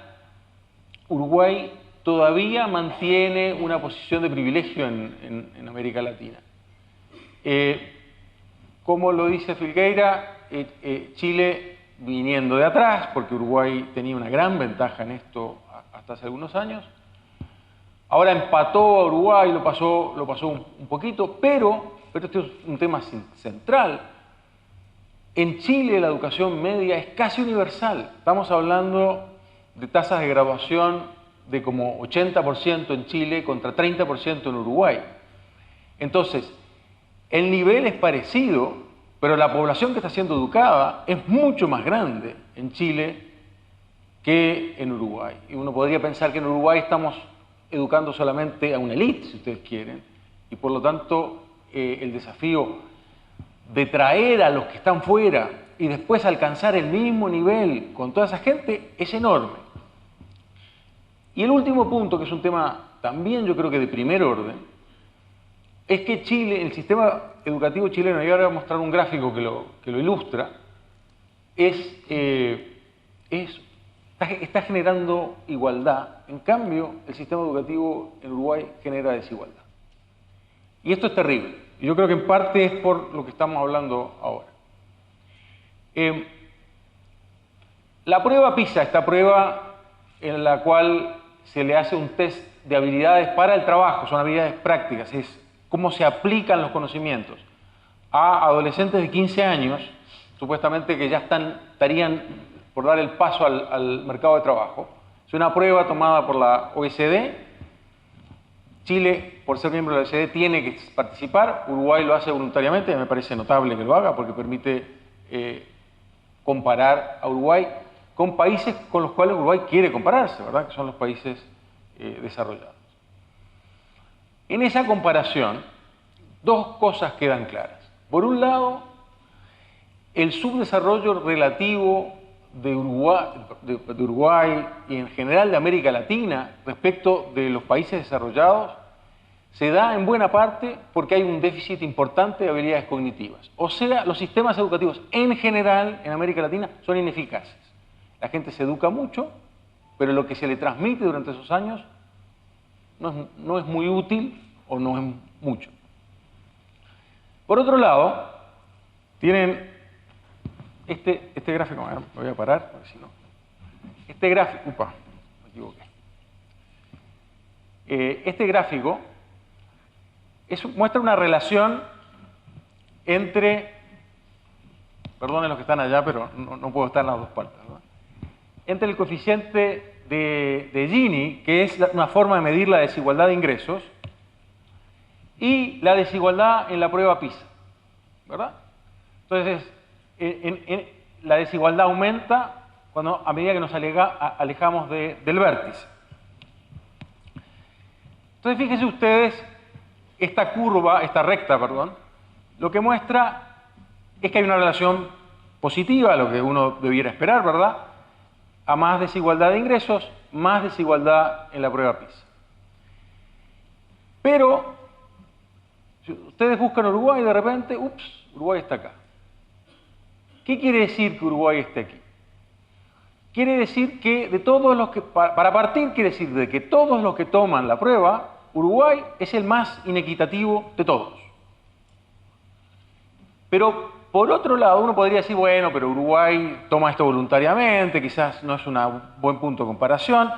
Uruguay todavía mantiene una posición de privilegio en América Latina. Como lo dice Filgueira, Chile viniendo de atrás, porque Uruguay tenía una gran ventaja en esto hasta hace algunos años. Ahora empató a Uruguay, lo pasó un poquito, pero esto es un tema central. En Chile la educación media es casi universal. Estamos hablando de tasas de graduación de como 80% en Chile contra 30% en Uruguay. Entonces, el nivel es parecido, pero la población que está siendo educada es mucho más grande en Chile que en Uruguay. Y uno podría pensar que en Uruguay estamos educando solamente a una élite, si ustedes quieren, y por lo tanto el desafío de traer a los que están fuera y después alcanzar el mismo nivel con toda esa gente es enorme. Y el último punto, que es un tema también yo creo que de primer orden, es que Chile, el sistema educativo chileno, y ahora voy a mostrar un gráfico que lo ilustra, está generando igualdad. En cambio, el sistema educativo en Uruguay genera desigualdad. Y esto es terrible. Y yo creo que en parte es por lo que estamos hablando ahora. La prueba PISA, esta prueba en la cual se le hace un test de habilidades para el trabajo, son habilidades prácticas, es cómo se aplican los conocimientos a adolescentes de 15 años, supuestamente que ya estarían por dar el paso al mercado de trabajo. Es una prueba tomada por la OECD. Chile, por ser miembro de la OECD, tiene que participar. Uruguay lo hace voluntariamente, me parece notable que lo haga porque permite comparar a Uruguay con países con los cuales Uruguay quiere compararse, ¿verdad? Que son los países desarrollados. En esa comparación, 2 cosas quedan claras. Por un lado, el subdesarrollo relativo de Uruguay y en general de América Latina respecto de los países desarrollados se da en buena parte porque hay un déficit importante de habilidades cognitivas. O sea, los sistemas educativos en general en América Latina son ineficaces. La gente se educa mucho, pero lo que se le transmite durante esos años no es muy útil o no es mucho. Por otro lado, tienen este gráfico, a ver, me voy a parar, porque si no. Este gráfico, me equivoqué. Este gráfico muestra una relación entre, perdonen los que están allá, pero no puedo estar en las dos partes, ¿verdad? Entre el coeficiente de Gini, que es una forma de medir la desigualdad de ingresos, y la desigualdad en la prueba PISA, ¿verdad? Entonces, la desigualdad aumenta a medida que nos alejamos del vértice. Entonces, fíjense ustedes, esta recta, lo que muestra es que hay una relación positiva, lo que uno debiera esperar, ¿verdad? A más desigualdad de ingresos, más desigualdad en la prueba PISA. Pero, Si ustedes buscan Uruguay, de repente, ups, Uruguay está acá. ¿Qué quiere decir que Uruguay esté aquí? Quiere decir que de todos los que, para partir, quiere decir de que todos los que toman la prueba, Uruguay es el más inequitativo de todos. Pero, por otro lado, uno podría decir, bueno, pero Uruguay toma esto voluntariamente, quizás no es un buen punto de comparación,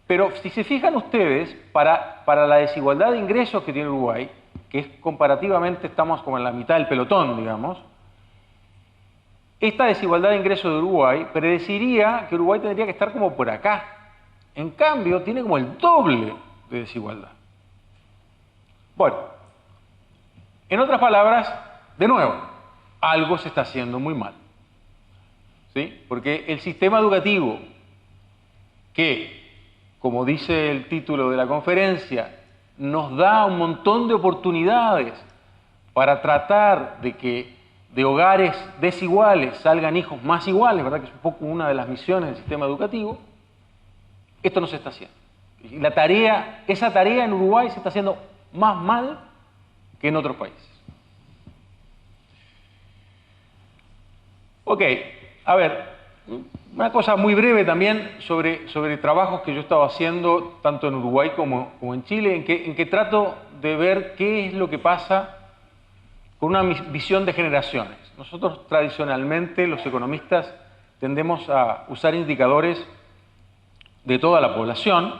pero si se fijan ustedes, para la desigualdad de ingresos que tiene Uruguay, que es comparativamente, estamos como en la mitad del pelotón, digamos, esta desigualdad de ingresos de Uruguay predeciría que Uruguay tendría que estar como por acá. En cambio, tiene como el doble de desigualdad. Bueno, en otras palabras, de nuevo, algo se está haciendo muy mal. ¿Sí? Porque el sistema educativo que, como dice el título de la conferencia, nos da un montón de oportunidades para tratar de que de hogares desiguales salgan hijos más iguales, ¿verdad? Que es un poco una de las misiones del sistema educativo. Esto no se está haciendo. Y esa tarea en Uruguay se está haciendo más mal que en otros países. Ok, a ver, una cosa muy breve también sobre trabajos que yo estaba haciendo tanto en Uruguay como en Chile, en que trato de ver qué es lo que pasa con una visión de generaciones. Nosotros tradicionalmente, los economistas, tendemos a usar indicadores de toda la población,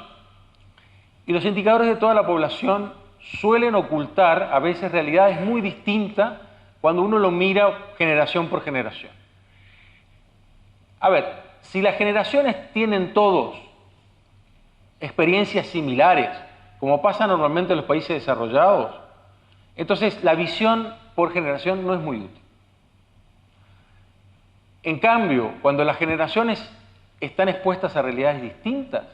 y los indicadores de toda la población suelen ocultar a veces realidades muy distintas cuando uno lo mira generación por generación. A ver, si las generaciones tienen todos experiencias similares, como pasa normalmente en los países desarrollados, entonces la visión por generación no es muy útil. En cambio, cuando las generaciones están expuestas a realidades distintas,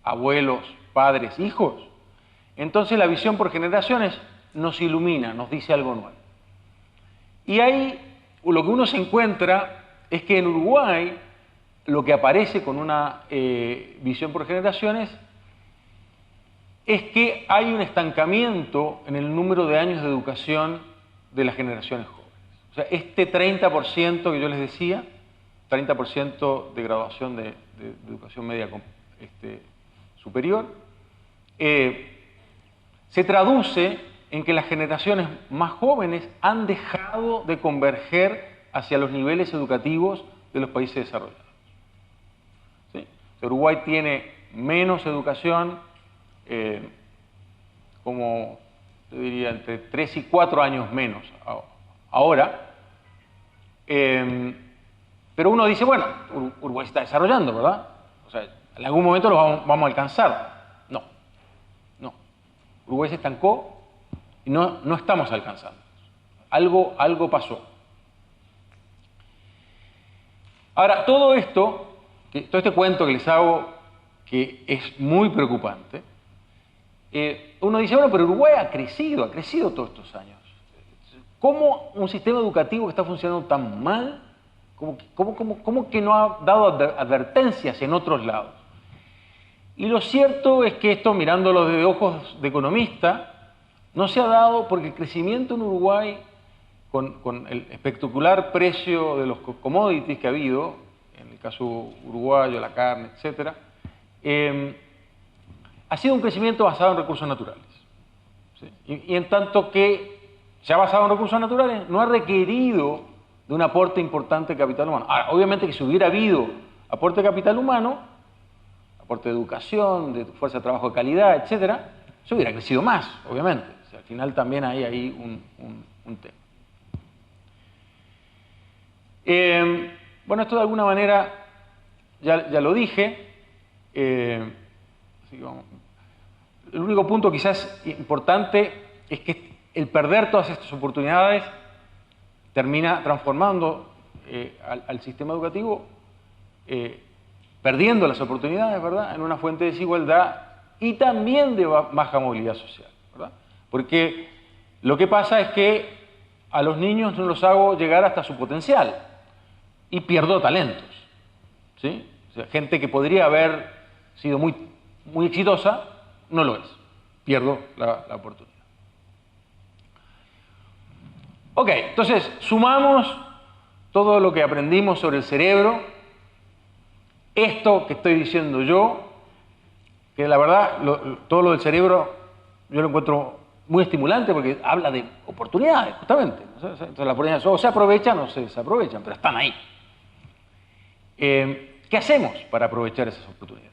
abuelos, padres, hijos, entonces la visión por generaciones nos ilumina, nos dice algo nuevo. Y ahí lo que uno se encuentra es que en Uruguay lo que aparece con una visión por generaciones es que hay un estancamiento en el número de años de educación de las generaciones jóvenes. O sea, este 30% que yo les decía, 30% de graduación de educación media superior, se traduce en que las generaciones más jóvenes han dejado de converger hacia los niveles educativos de los países desarrollados. ¿Sí? Uruguay tiene menos educación, como yo diría entre 3 y 4 años menos ahora, pero uno dice, bueno, Uruguay se está desarrollando, ¿verdad? O sea, en algún momento lo vamos a alcanzar. No. Uruguay se estancó y no estamos alcanzando. Algo pasó. Ahora, todo este cuento que les hago, que es muy preocupante, uno dice, bueno, pero Uruguay ha crecido todos estos años. ¿Cómo un sistema educativo que está funcionando tan mal, cómo que no ha dado advertencias en otros lados? Y lo cierto es que esto, mirándolo desde ojos de economista, no se ha dado porque el crecimiento en Uruguay, con el espectacular precio de los commodities que ha habido, en el caso uruguayo, la carne, etc., ha sido un crecimiento basado en recursos naturales. ¿Sí? Y en tanto que se ha basado en recursos naturales, no ha requerido de un aporte importante de capital humano. Ahora, obviamente que si hubiera habido aporte de capital humano, aporte de educación, de fuerza de trabajo de calidad, etc., se hubiera crecido más, obviamente. O sea, al final también hay ahí un tema. Bueno, esto de alguna manera ya lo dije. Así que vamos. El único punto quizás importante es que el perder todas estas oportunidades termina transformando al sistema educativo, perdiendo las oportunidades, ¿verdad?, en una fuente de desigualdad y también de baja movilidad social, ¿verdad? Porque lo que pasa es que a los niños no los hago llegar hasta su potencial y pierdo talentos, ¿sí? O sea, gente que podría haber sido muy exitosa, no lo es. Pierdo la oportunidad. Ok, entonces sumamos todo lo que aprendimos sobre el cerebro, esto que estoy diciendo yo, que la verdad, todo lo del cerebro yo lo encuentro muy estimulante porque habla de oportunidades, justamente. Entonces las oportunidades o se aprovechan o se desaprovechan, pero están ahí. ¿Qué hacemos para aprovechar esas oportunidades?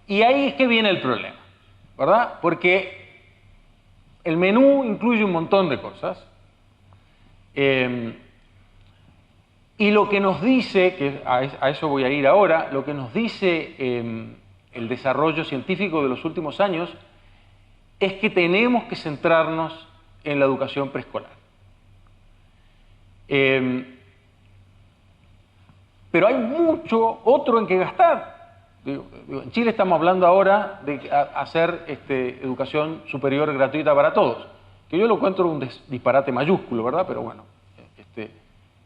Y ahí es que viene el problema, ¿verdad? Porque el menú incluye un montón de cosas. Y lo que nos dice, que a eso voy a ir ahora, lo que nos dice el desarrollo científico de los últimos años es que tenemos que centrarnos en la educación preescolar. Pero hay mucho otro en que gastar. En Chile estamos hablando ahora de hacer educación superior gratuita para todos, que yo lo encuentro un disparate mayúsculo, ¿verdad? Pero bueno,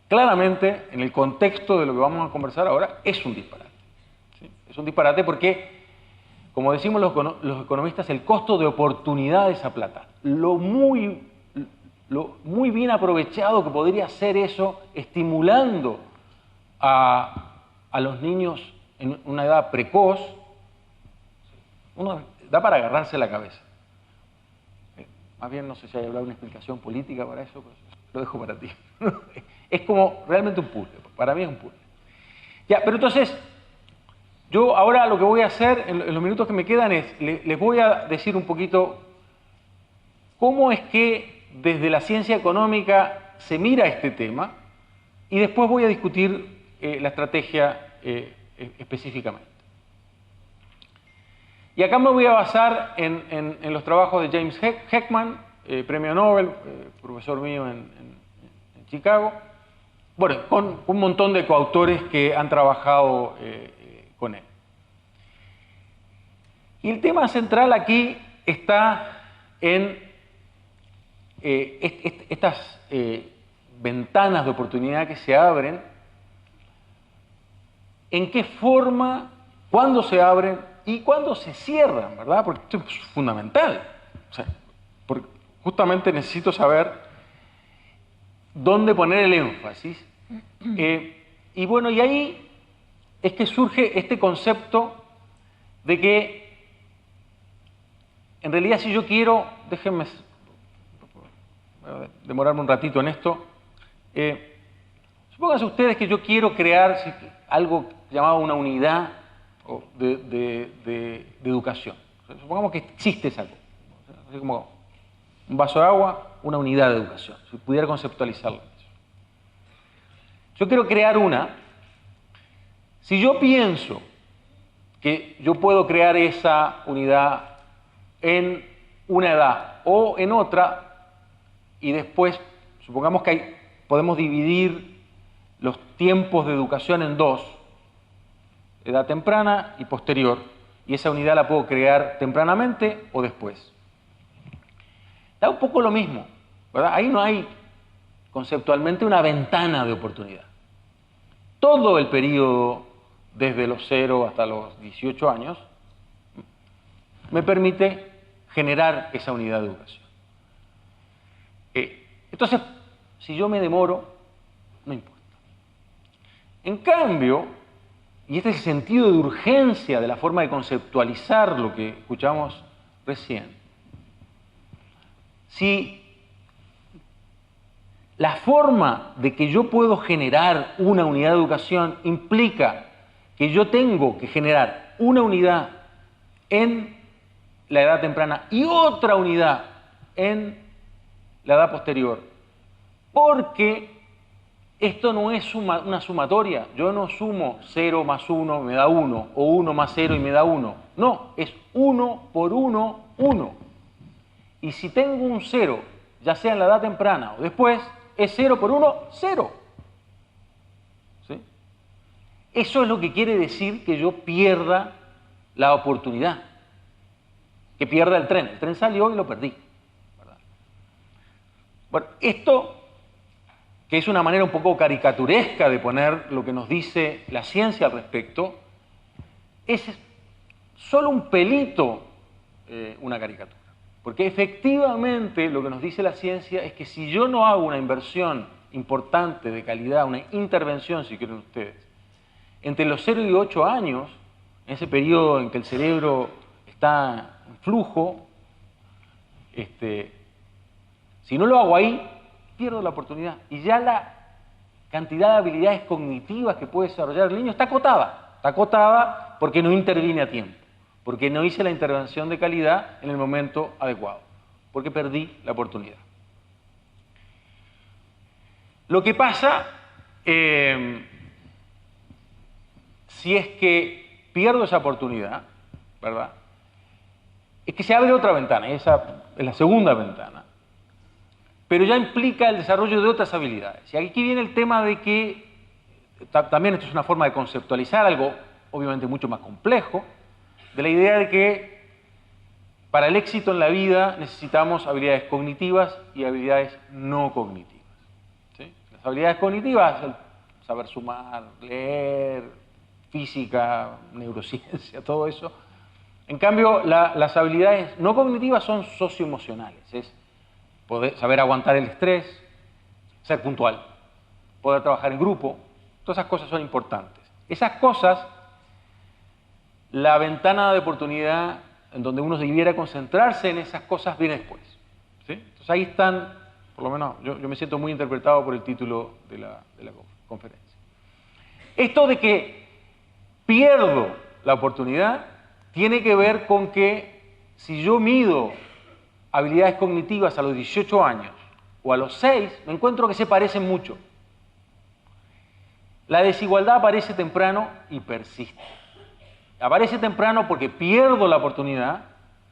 claramente en el contexto de lo que vamos a conversar ahora es un disparate. ¿Sí? Es un disparate porque, como decimos los economistas, el costo de oportunidad de esa plata, lo muy bien aprovechado que podría ser eso, estimulando a los niños en una edad precoz, da para agarrarse la cabeza. Más bien no sé si hay una explicación política para eso, pues lo dejo para ti. Es como realmente un puzzle, para mí es un puzzle. Ya, pero entonces, yo ahora lo que voy a hacer en los minutos que me quedan es, les voy a decir un poquito cómo es que desde la ciencia económica se mira este tema y después voy a discutir la estrategia específicamente. Y acá me voy a basar en los trabajos de James Heckman, premio Nobel, profesor mío en Chicago, bueno, con un montón de coautores que han trabajado con él. Y el tema central aquí está en estas ventanas de oportunidad que se abren, en qué forma, cuándo se abren y cuándo se cierran, ¿verdad? Porque esto es fundamental. O sea, porque justamente necesito saber dónde poner el énfasis. Y bueno, y ahí es que surge este concepto de que, en realidad, si yo quiero, déjenme demorarme un ratito en esto, supónganse ustedes que yo quiero crear algo llamado una unidad de educación. Supongamos que existe esa cosa, así como un vaso de agua, una unidad de educación, si pudiera conceptualizarlo. Yo quiero crear una. Si yo pienso que yo puedo crear esa unidad en una edad o en otra, y después, supongamos que podemos dividir los tiempos de educación en dos, edad temprana y posterior, y esa unidad la puedo crear tempranamente o después. Da un poco lo mismo, ¿verdad? Ahí no hay conceptualmente una ventana de oportunidad. Todo el periodo, desde los 0 hasta los 18 años, me permite generar esa unidad de educación. Entonces, si yo me demoro, no importa. En cambio, y este es el sentido de urgencia de la forma de conceptualizar lo que escuchamos recién, si la forma de que yo puedo generar una unidad de educación implica que yo tengo que generar una unidad en la edad temprana y otra unidad en la edad posterior, porque esto no es una sumatoria. Yo no sumo 0 más 1 me da 1, o 1 más 0 y me da 1. No, es 1 por 1, 1. Y si tengo un 0, ya sea en la edad temprana o después, es 0 por 1, 0. ¿Sí? Eso es lo que quiere decir que yo pierda la oportunidad, que pierda el tren. El tren salió y lo perdí, ¿verdad? Bueno, esto, que es una manera un poco caricaturesca de poner lo que nos dice la ciencia al respecto, es solo un pelito una caricatura. Porque efectivamente lo que nos dice la ciencia es que si yo no hago una inversión importante de calidad, una intervención, si quieren ustedes, entre los 0 y 8 años, en ese periodo en que el cerebro está en flujo, si no lo hago ahí, pierdo la oportunidad. Y ya la cantidad de habilidades cognitivas que puede desarrollar el niño está acotada. Está acotada porque no intervine a tiempo, porque no hice la intervención de calidad en el momento adecuado, porque perdí la oportunidad. Lo que pasa, si es que pierdo esa oportunidad, ¿verdad?, es que se abre otra ventana, y esa es la segunda ventana, pero ya implica el desarrollo de otras habilidades. Y aquí viene el tema de que, también esto es una forma de conceptualizar algo obviamente mucho más complejo, de la idea de que para el éxito en la vida necesitamos habilidades cognitivas y habilidades no cognitivas. ¿Sí? Las habilidades cognitivas, el saber sumar, leer, física, neurociencia, todo eso. En cambio, las habilidades no cognitivas son socioemocionales, es poder saber aguantar el estrés, ser puntual, poder trabajar en grupo, todas esas cosas son importantes. Esas cosas, la ventana de oportunidad en donde uno debiera concentrarse en esas cosas viene después. ¿Sí? Entonces ahí están, por lo menos yo me siento muy interpretado por el título de la conferencia. Esto de que pierdo la oportunidad tiene que ver con que si yo mido habilidades cognitivas a los 18 años o a los 6, me encuentro que se parecen mucho. La desigualdad aparece temprano y persiste. Aparece temprano porque pierdo la oportunidad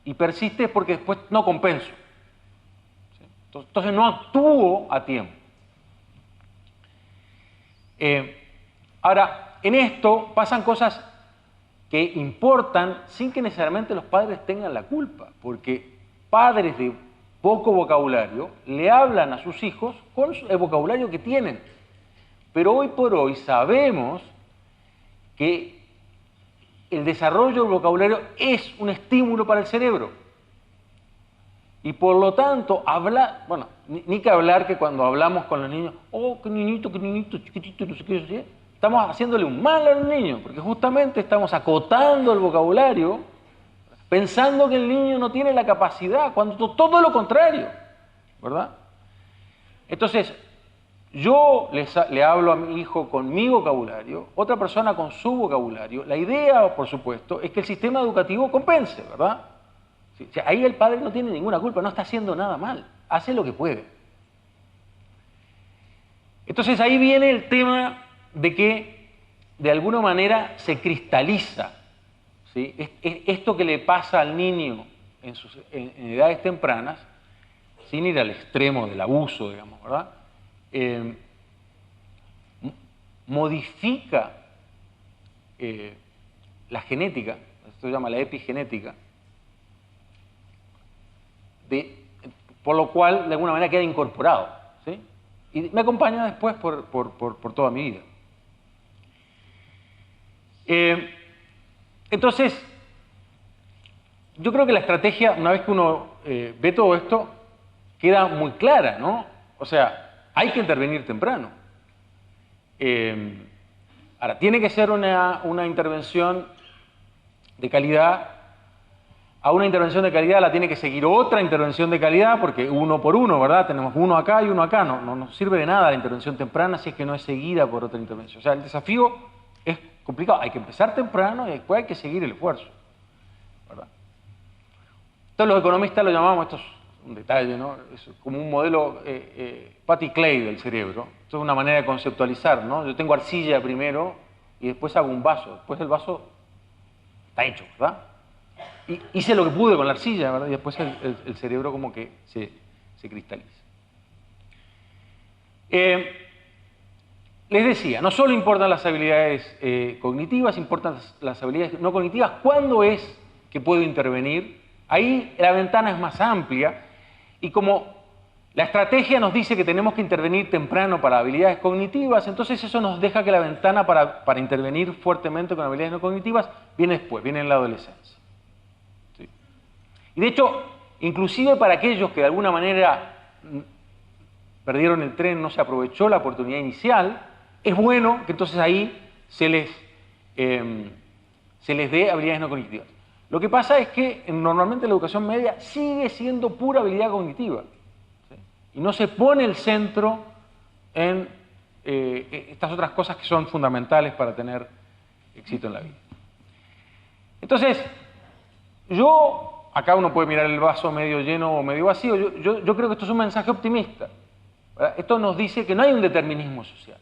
y persiste porque después no compenso. ¿Sí? Entonces no actúo a tiempo. Ahora, en esto pasan cosas que importan sin que necesariamente los padres tengan la culpa, porque padres de poco vocabulario le hablan a sus hijos con el vocabulario que tienen. Pero hoy por hoy sabemos que el desarrollo del vocabulario es un estímulo para el cerebro. Y por lo tanto, bueno, ni que hablar que cuando hablamos con los niños, oh, qué niñito, chiquitito, no sé qué, ¿sí? Estamos haciéndole un mal a los niños, porque justamente estamos acotando el vocabulario, pensando que el niño no tiene la capacidad, cuando todo lo contrario, ¿verdad? Entonces, yo le hablo a mi hijo con mi vocabulario, otra persona con su vocabulario. La idea, por supuesto, es que el sistema educativo compense, ¿verdad? O sea, ahí el padre no tiene ninguna culpa, no está haciendo nada mal, hace lo que puede. Entonces ahí viene el tema de que de alguna manera se cristaliza, ¿sí? Esto que le pasa al niño en edades tempranas, sin ir al extremo del abuso, digamos, ¿verdad? Modifica la genética, esto se llama la epigenética, por lo cual de alguna manera queda incorporado, ¿sí? Y me acompaña después por toda mi vida. Entonces, yo creo que la estrategia, una vez que uno ve todo esto, queda muy clara, ¿no? O sea, hay que intervenir temprano. Ahora, tiene que ser una intervención de calidad. A una intervención de calidad la tiene que seguir otra intervención de calidad, porque uno por uno, ¿verdad? Tenemos uno acá y uno acá. No nos sirve de nada la intervención temprana si es que no es seguida por otra intervención. O sea, el desafío es complicado. Hay que empezar temprano y después hay que seguir el esfuerzo, ¿verdad? Entonces los economistas lo llamamos, esto es un detalle, ¿no? Es como un modelo Patty Clay del cerebro. Esto es una manera de conceptualizar, ¿no? Yo tengo arcilla primero y después hago un vaso. Después el vaso está hecho, ¿verdad? Y hice lo que pude con la arcilla, ¿verdad? Y después el cerebro como que se cristaliza. Les decía, no solo importan las habilidades cognitivas, importan las habilidades no cognitivas. ¿Cuándo es que puedo intervenir? Ahí la ventana es más amplia y como la estrategia nos dice que tenemos que intervenir temprano para habilidades cognitivas, entonces eso nos deja que la ventana para intervenir fuertemente con habilidades no cognitivas viene después, viene en la adolescencia. ¿Sí? Y de hecho, inclusive para aquellos que de alguna manera perdieron el tren, no se aprovechó la oportunidad inicial, es bueno que entonces ahí se les dé habilidades no cognitivas. Lo que pasa es que normalmente la educación media sigue siendo pura habilidad cognitiva, ¿sí? Y no se pone el centro en estas otras cosas que son fundamentales para tener éxito en la vida. Entonces, acá uno puede mirar el vaso medio lleno o medio vacío, yo creo que esto es un mensaje optimista, ¿verdad? Esto nos dice que no hay un determinismo social,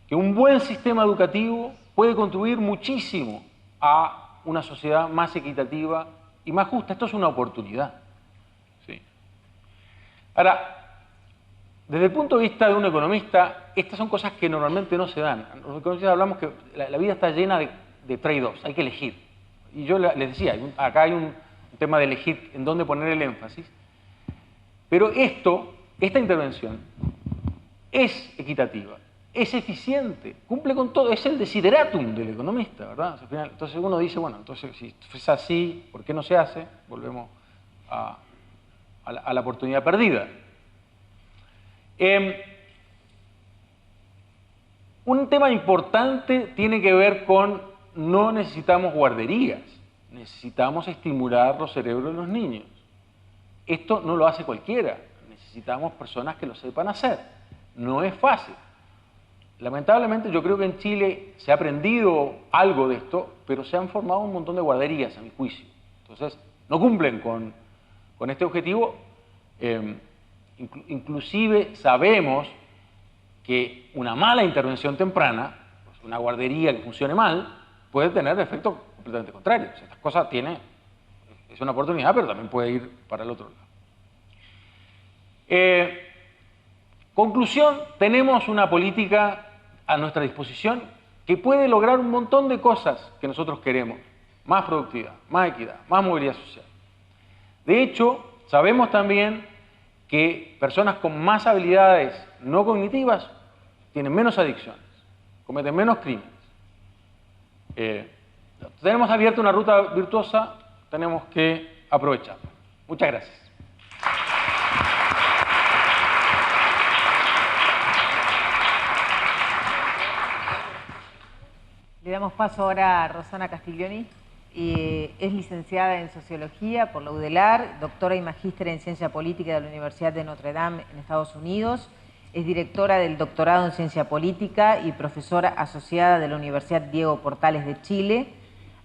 que un buen sistema educativo puede contribuir muchísimo a una sociedad más equitativa y más justa. Esto es una oportunidad, ¿sí? Ahora, desde el punto de vista de un economista, estas son cosas que normalmente no se dan. Los economistas hablamos que la vida está llena de trade-offs, hay que elegir. Y yo les decía, acá hay un tema de elegir en dónde poner el énfasis, pero esta intervención es equitativa, es eficiente, cumple con todo, es el desideratum del economista, ¿verdad? Entonces uno dice, bueno, entonces si es así, ¿por qué no se hace? Volvemos a la oportunidad perdida. Un tema importante tiene que ver con no necesitamos guarderías, necesitamos estimular los cerebros de los niños. Esto no lo hace cualquiera, necesitamos personas que lo sepan hacer. No es fácil. Lamentablemente yo creo que en Chile se ha aprendido algo de esto, pero se han formado un montón de guarderías, a mi juicio. Entonces, no cumplen con este objetivo. Inclusive sabemos que una mala intervención temprana, pues una guardería que funcione mal, puede tener efectos completamente contrarios. Estas cosas es una oportunidad, pero también puede ir para el otro lado. Conclusión, tenemos una política a nuestra disposición que puede lograr un montón de cosas que nosotros queremos. Más productividad, más equidad, más movilidad social. De hecho, sabemos también que personas con más habilidades no cognitivas tienen menos adicciones, cometen menos crímenes. Tenemos abierta una ruta virtuosa, tenemos que aprovecharla. Muchas gracias. Le damos paso ahora a Rosana Castiglioni. Es licenciada en Sociología por la UDELAR, doctora y magíster en Ciencia Política de la Universidad de Notre Dame en Estados Unidos. Es directora del doctorado en Ciencia Política y profesora asociada de la Universidad Diego Portales de Chile.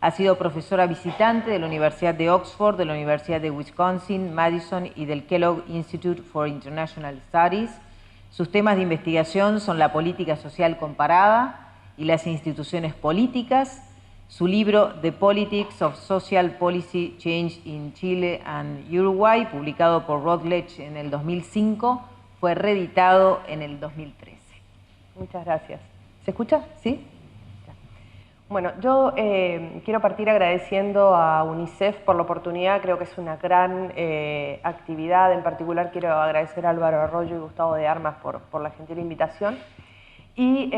Ha sido profesora visitante de la Universidad de Oxford, de la Universidad de Wisconsin, Madison y del Kellogg Institute for International Studies. Sus temas de investigación son la política social comparada y las instituciones políticas. Su libro The Politics of Social Policy Change in Chile and Uruguay, publicado por Routledge en el 2005, fue reeditado en el 2013. Muchas gracias. ¿Se escucha? ¿Sí? Bueno, yo quiero partir agradeciendo a UNICEF por la oportunidad, creo que es una gran actividad. En particular quiero agradecer a Álvaro Arroyo y Gustavo de Armas por la gentil invitación. Y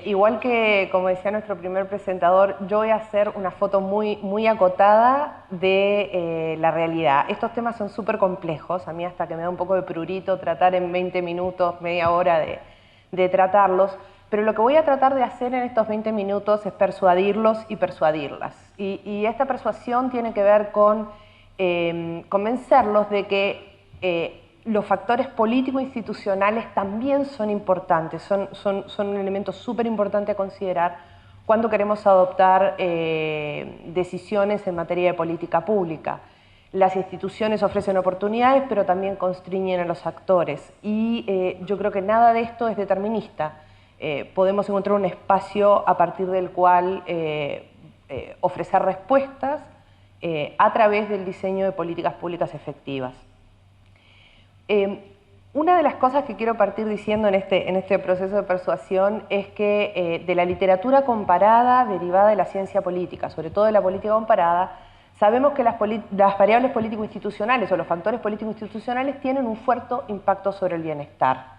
igual que, como decía nuestro primer presentador, yo voy a hacer una foto muy acotada de la realidad. Estos temas son súper complejos, a mí hasta que me da un poco de prurito tratar en 20 minutos, media hora de tratarlos, pero lo que voy a tratar de hacer en estos 20 minutos es persuadirlos y persuadirlas. Y esta persuasión tiene que ver con convencerlos de que los factores político-institucionales también son importantes, son un elemento súper importante a considerar cuando queremos adoptar decisiones en materia de política pública. Las instituciones ofrecen oportunidades, pero también constriñen a los actores. Y yo creo que nada de esto es determinista. Podemos encontrar un espacio a partir del cual ofrecer respuestas a través del diseño de políticas públicas efectivas. Una de las cosas que quiero partir diciendo en este proceso de persuasión es que de la literatura comparada derivada de la ciencia política, sobre todo de la política comparada, sabemos que las variables político-institucionales o los factores político-institucionales tienen un fuerte impacto sobre el bienestar.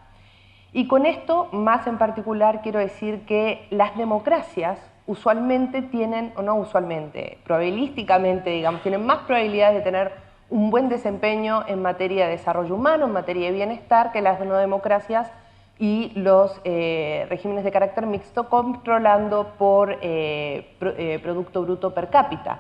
Y con esto, más en particular, quiero decir que las democracias usualmente tienen, o no usualmente, probabilísticamente, digamos, tienen más probabilidades de tener un buen desempeño en materia de desarrollo humano, en materia de bienestar, que las no democracias y los regímenes de carácter mixto, controlando por Producto Bruto per cápita.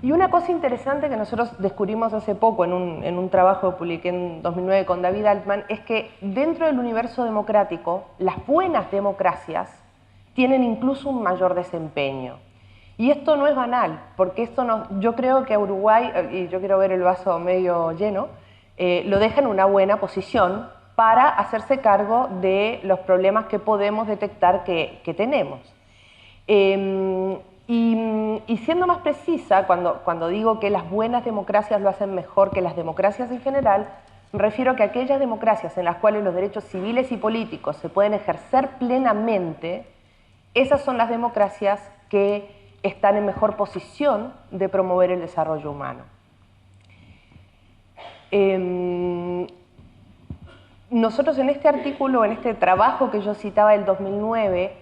Y una cosa interesante que nosotros descubrimos hace poco en un trabajo que publiqué en 2009 con David Altman, es que dentro del universo democrático, las buenas democracias tienen incluso un mayor desempeño. Y esto no es banal, porque yo creo que a Uruguay, y yo quiero ver el vaso medio lleno, lo deja en una buena posición para hacerse cargo de los problemas que podemos detectar que tenemos. Y siendo más precisa, cuando digo que las buenas democracias lo hacen mejor que las democracias en general, me refiero a que aquellas democracias en las cuales los derechos civiles y políticos se pueden ejercer plenamente, esas son las democracias que están en mejor posición de promover el desarrollo humano. Nosotros en este artículo, en este trabajo que yo citaba del 2009,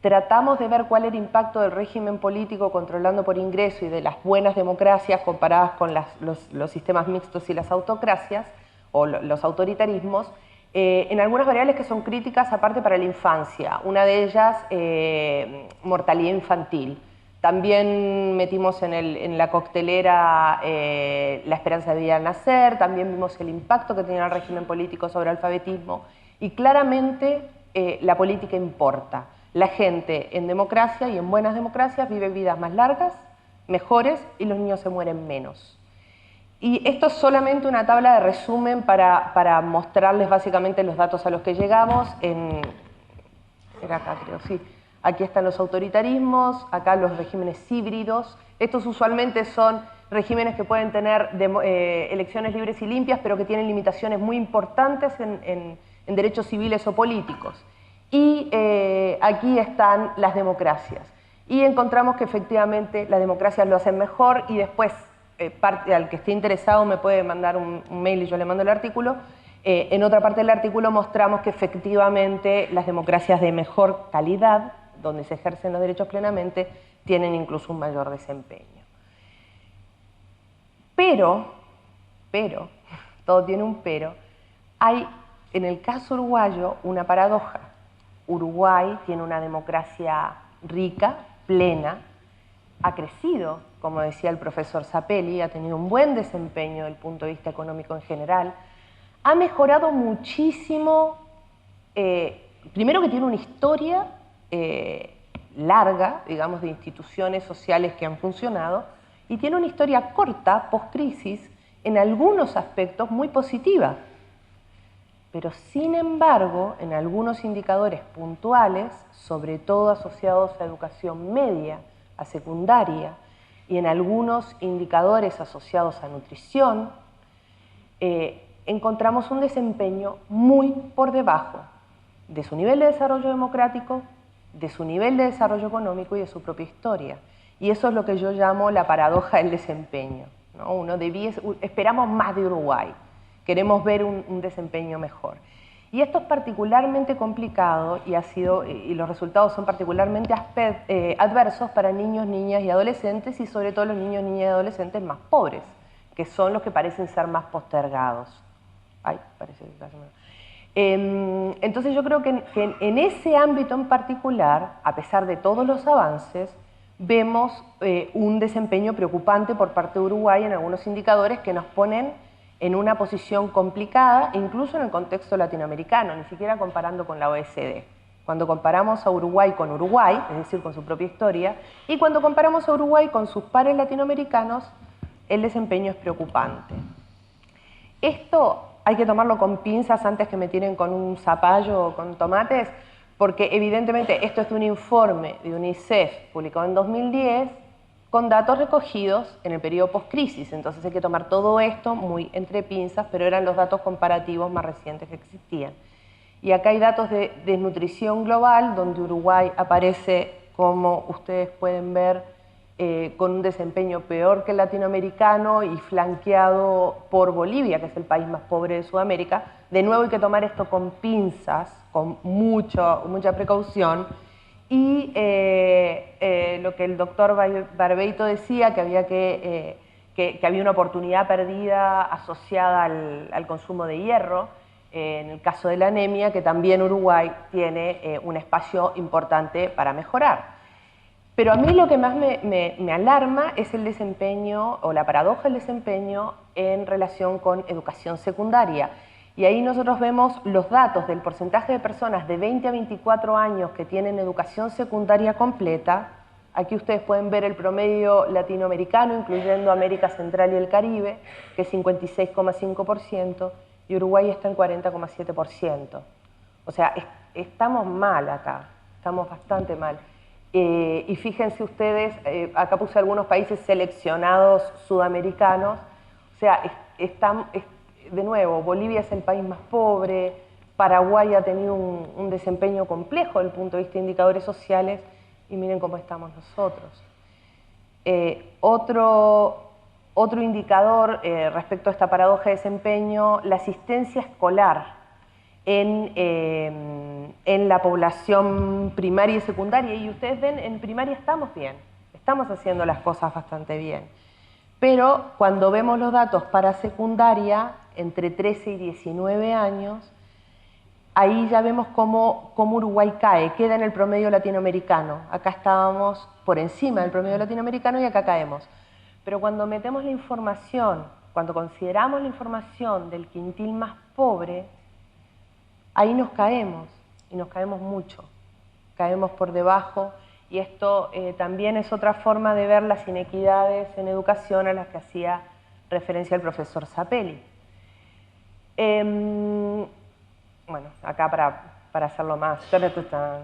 tratamos de ver cuál era el impacto del régimen político controlando por ingreso y de las buenas democracias comparadas con los sistemas mixtos y las autocracias o los autoritarismos, en algunas variables que son críticas aparte para la infancia. Una de ellas, mortalidad infantil. También metimos en la coctelera la esperanza de vida al nacer, también vimos el impacto que tenía el régimen político sobre el alfabetismo, y claramente la política importa. La gente en democracia y en buenas democracias vive vidas más largas, mejores, y los niños se mueren menos. Y esto es solamente una tabla de resumen para mostrarles básicamente los datos a los que llegamos. Era acá, creo, sí. Aquí están los autoritarismos, acá los regímenes híbridos. Estos usualmente son regímenes que pueden tener elecciones libres y limpias, pero que tienen limitaciones muy importantes en derechos civiles o políticos. Y aquí están las democracias. Y encontramos que efectivamente las democracias lo hacen mejor, y después, al que esté interesado me puede mandar un mail y yo le mando el artículo. En otra parte del artículo mostramos que efectivamente las democracias de mejor calidad, donde se ejercen los derechos plenamente, tienen incluso un mayor desempeño. Pero, todo tiene un pero, hay en el caso uruguayo una paradoja. Uruguay tiene una democracia rica, plena, ha crecido, como decía el profesor Zappelli, ha tenido un buen desempeño desde el punto de vista económico en general, ha mejorado muchísimo, primero que tiene una historia larga, digamos, de instituciones sociales que han funcionado, y tiene una historia corta, post-crisis, en algunos aspectos muy positiva. Pero sin embargo, en algunos indicadores puntuales, sobre todo asociados a educación media, a secundaria, y en algunos indicadores asociados a nutrición, encontramos un desempeño muy por debajo de su nivel de desarrollo democrático, de su nivel de desarrollo económico y de su propia historia. Y eso es lo que yo llamo la paradoja del desempeño, ¿no? Esperamos más de Uruguay, queremos ver un desempeño mejor. Y esto es particularmente complicado y los resultados son particularmente adversos para niños, niñas y adolescentes, y sobre todo los niños, niñas y adolescentes más pobres, que son los que parecen ser más postergados. Ay, parece que casi me... Entonces yo creo que en ese ámbito en particular, a pesar de todos los avances, vemos un desempeño preocupante por parte de Uruguay en algunos indicadores que nos ponen en una posición complicada, incluso en el contexto latinoamericano, ni siquiera comparando con la OECD. Cuando comparamos a Uruguay con Uruguay, es decir, con su propia historia, y cuando comparamos a Uruguay con sus pares latinoamericanos, el desempeño es preocupante. Esto hay que tomarlo con pinzas antes que me tiren con un zapallo o con tomates, porque evidentemente esto es de un informe de UNICEF publicado en 2010 con datos recogidos en el periodo post-crisis, entonces hay que tomar todo esto muy entre pinzas, pero eran los datos comparativos más recientes que existían. Y acá hay datos de desnutrición global, donde Uruguay aparece, como ustedes pueden ver, con un desempeño peor que el latinoamericano y flanqueado por Bolivia, que es el país más pobre de Sudamérica. De nuevo hay que tomar esto con pinzas, con mucha precaución, y lo que el doctor Barbeito decía, que había que que había una oportunidad perdida asociada al consumo de hierro, en el caso de la anemia, que también Uruguay tiene un espacio importante para mejorar. Pero a mí lo que más me alarma es el desempeño, o la paradoja del desempeño, en relación con educación secundaria. Y ahí nosotros vemos los datos del porcentaje de personas de 20 a 24 años que tienen educación secundaria completa. Aquí ustedes pueden ver el promedio latinoamericano, incluyendo América Central y el Caribe, que es 56,5%, y Uruguay está en 40,7%. O sea, estamos mal acá, estamos bastante mal. Y fíjense ustedes, acá puse algunos países seleccionados sudamericanos, o sea, de nuevo, Bolivia es el país más pobre, Paraguay ha tenido un desempeño complejo desde el punto de vista de indicadores sociales, y miren cómo estamos nosotros. Otro indicador respecto a esta paradoja de desempeño, la asistencia escolar en la población primaria y secundaria, y ustedes ven, en primaria estamos bien, estamos haciendo las cosas bastante bien, pero cuando vemos los datos para secundaria, entre 13 y 19 años, ahí ya vemos cómo Uruguay cae, queda en el promedio latinoamericano. Acá estábamos por encima del promedio latinoamericano y acá caemos. Pero cuando metemos la información, cuando consideramos la información del quintil más pobre, ahí nos caemos, y nos caemos mucho. Caemos por debajo, y esto también es otra forma de ver las inequidades en educación a las que hacía referencia el profesor Zappelli. Bueno, acá para hacerlo más, esto está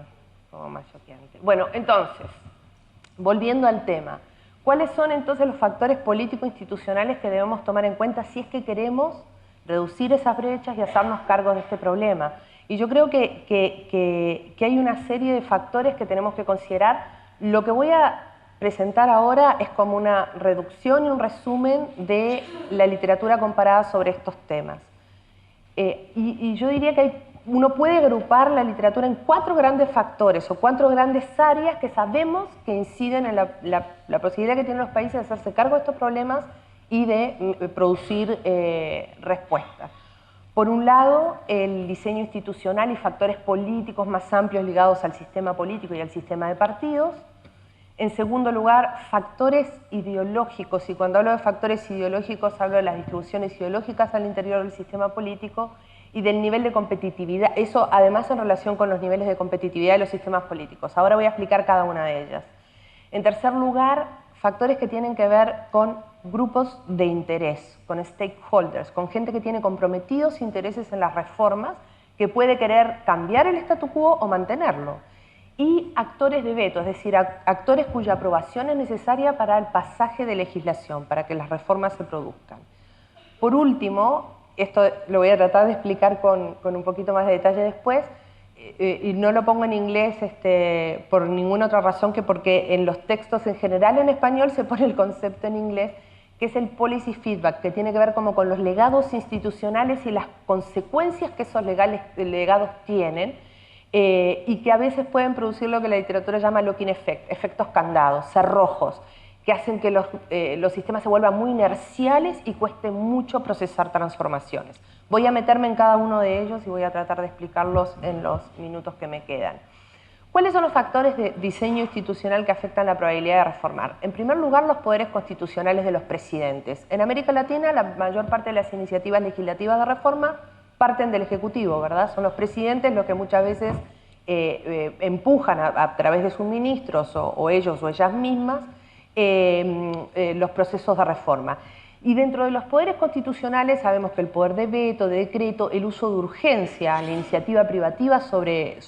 como más choqueante. Bueno, entonces, volviendo al tema, ¿cuáles son entonces los factores político-institucionales que debemos tomar en cuenta si es que queremos reducir esas brechas y hacernos cargo de este problema? Y yo creo que hay una serie de factores que tenemos que considerar. Lo que voy a presentar ahora es como una reducción y un resumen de la literatura comparada sobre estos temas. Y yo diría que uno puede agrupar la literatura en 4 grandes factores o 4 grandes áreas que sabemos que inciden en la posibilidad que tienen los países de hacerse cargo de estos problemas y de producir respuestas. Por un lado, el diseño institucional y factores políticos más amplios ligados al sistema político y al sistema de partidos. En segundo lugar, factores ideológicos, y cuando hablo de factores ideológicos hablo de las distribuciones ideológicas al interior del sistema político y del nivel de competitividad, eso además en relación con los niveles de competitividad de los sistemas políticos. Ahora voy a explicar cada una de ellas. En tercer lugar, factores que tienen que ver con grupos de interés, con stakeholders, con gente que tiene comprometidos intereses en las reformas, que puede querer cambiar el statu quo o mantenerlo. Y actores de veto, es decir, actores cuya aprobación es necesaria para el pasaje de legislación, para que las reformas se produzcan. Por último, esto lo voy a tratar de explicar con un poquito más de detalle después, y no lo pongo en inglés por ninguna otra razón que porque en los textos en general en español se pone el concepto en inglés, que es el policy feedback, que tiene que ver como con los legados institucionales y las consecuencias que esos legados tienen, y que a veces pueden producir lo que la literatura llama lock-in effect, efectos candados, cerrojos, que hacen que los sistemas se vuelvan muy inerciales y cueste mucho procesar transformaciones. Voy a meterme en cada uno de ellos y voy a tratar de explicarlos en los minutos que me quedan. ¿Cuáles son los factores de diseño institucional que afectan la probabilidad de reformar? En primer lugar, los poderes constitucionales de los presidentes. En América Latina, la mayor parte de las iniciativas legislativas de reforma parten del Ejecutivo, ¿verdad? Son los presidentes los que muchas veces empujan a través de sus ministros o ellos o ellas mismas los procesos de reforma. Y dentro de los poderes constitucionales sabemos que el poder de veto, de decreto, el uso de urgencia, la iniciativa privativa sobre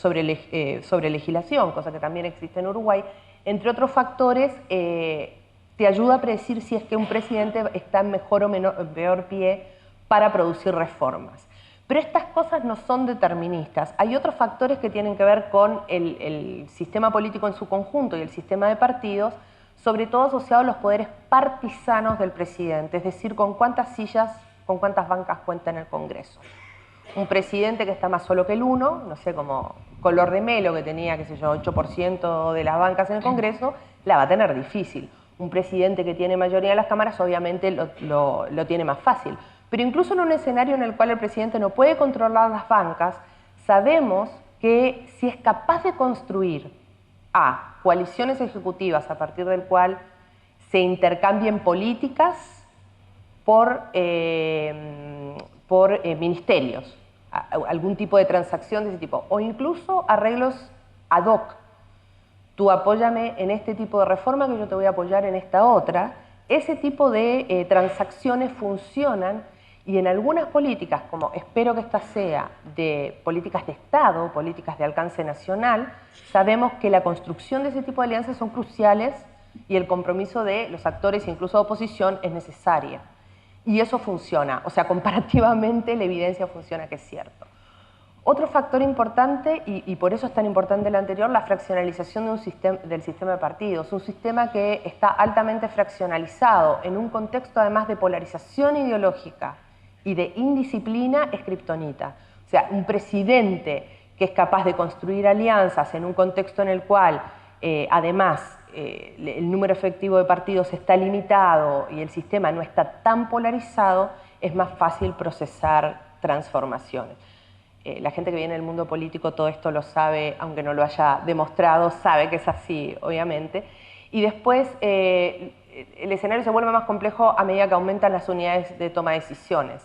legislación, cosa que también existe en Uruguay, entre otros factores, te ayuda a predecir si es que un presidente está en mejor o peor pie para producir reformas. Pero estas cosas no son deterministas. Hay otros factores que tienen que ver con el sistema político en su conjunto y el sistema de partidos, sobre todo asociado a los poderes partisanos del presidente, es decir, con cuántas sillas, con cuántas bancas cuenta en el Congreso. Un presidente que está más solo que el uno, no sé, como Collor de Mello, que tenía, qué sé yo, 8% de las bancas en el Congreso, la va a tener difícil. un presidente que tiene mayoría en las cámaras obviamente lo tiene más fácil. Pero incluso en un escenario en el cual el presidente no puede controlar las bancas, sabemos que si es capaz de construir coaliciones ejecutivas a partir del cual se intercambien políticas por ministerios, algún tipo de transacción de ese tipo, o incluso arreglos ad hoc. Tú apóyame en este tipo de reforma que yo te voy a apoyar en esta otra. Ese tipo de transacciones funcionan y en algunas políticas, como espero que esta sea de políticas de Estado, políticas de alcance nacional, sabemos que la construcción de ese tipo de alianzas son cruciales y el compromiso de los actores, incluso de oposición, es necesaria. Y eso funciona, o sea, comparativamente la evidencia funciona que es cierto. Otro factor importante, y por eso es tan importante el anterior, la fraccionalización del sistema de partidos. Un sistema que está altamente fraccionalizado en un contexto además de polarización ideológica y de indisciplina es kriptonita. O sea, un presidente que es capaz de construir alianzas en un contexto en el cual además el número efectivo de partidos está limitado y el sistema no está tan polarizado, es más fácil procesar transformaciones. La gente que viene del mundo político todo esto lo sabe, aunque no lo haya demostrado, sabe que es así, obviamente. Y después el escenario se vuelve más complejo a medida que aumentan las unidades de toma de decisiones.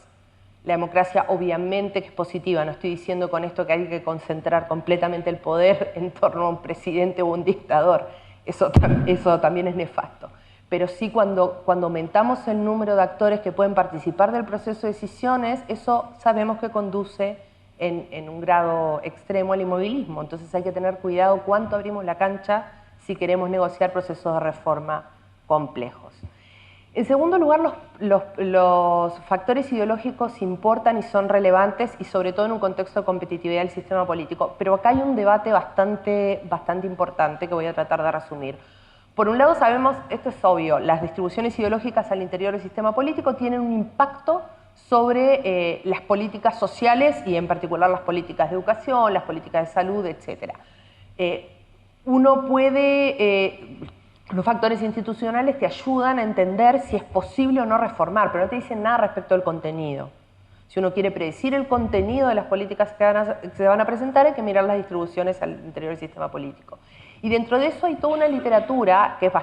La democracia obviamente que es positiva, no estoy diciendo con esto que hay que concentrar completamente el poder en torno a un presidente o un dictador, eso también es nefasto. Pero sí cuando aumentamos el número de actores que pueden participar del proceso de decisiones, eso sabemos que conduce en un grado extremo al inmovilismo. Entonces hay que tener cuidado cuánto abrimos la cancha si queremos negociar procesos de reforma complejos. En segundo lugar, los factores ideológicos importan y son relevantes, y sobre todo en un contexto de competitividad del sistema político. Pero acá hay un debate bastante importante que voy a tratar de resumir. Por un lado sabemos, esto es obvio, las distribuciones ideológicas al interior del sistema político tienen un impacto sobre las políticas sociales y en particular las políticas de educación, las políticas de salud, etc. Uno puede... los factores institucionales te ayudan a entender si es posible o no reformar, pero no te dicen nada respecto al contenido. Si uno quiere predecir el contenido de las políticas que se van a presentar, hay que mirar las distribuciones al interior del sistema político. Y dentro de eso hay toda una literatura que es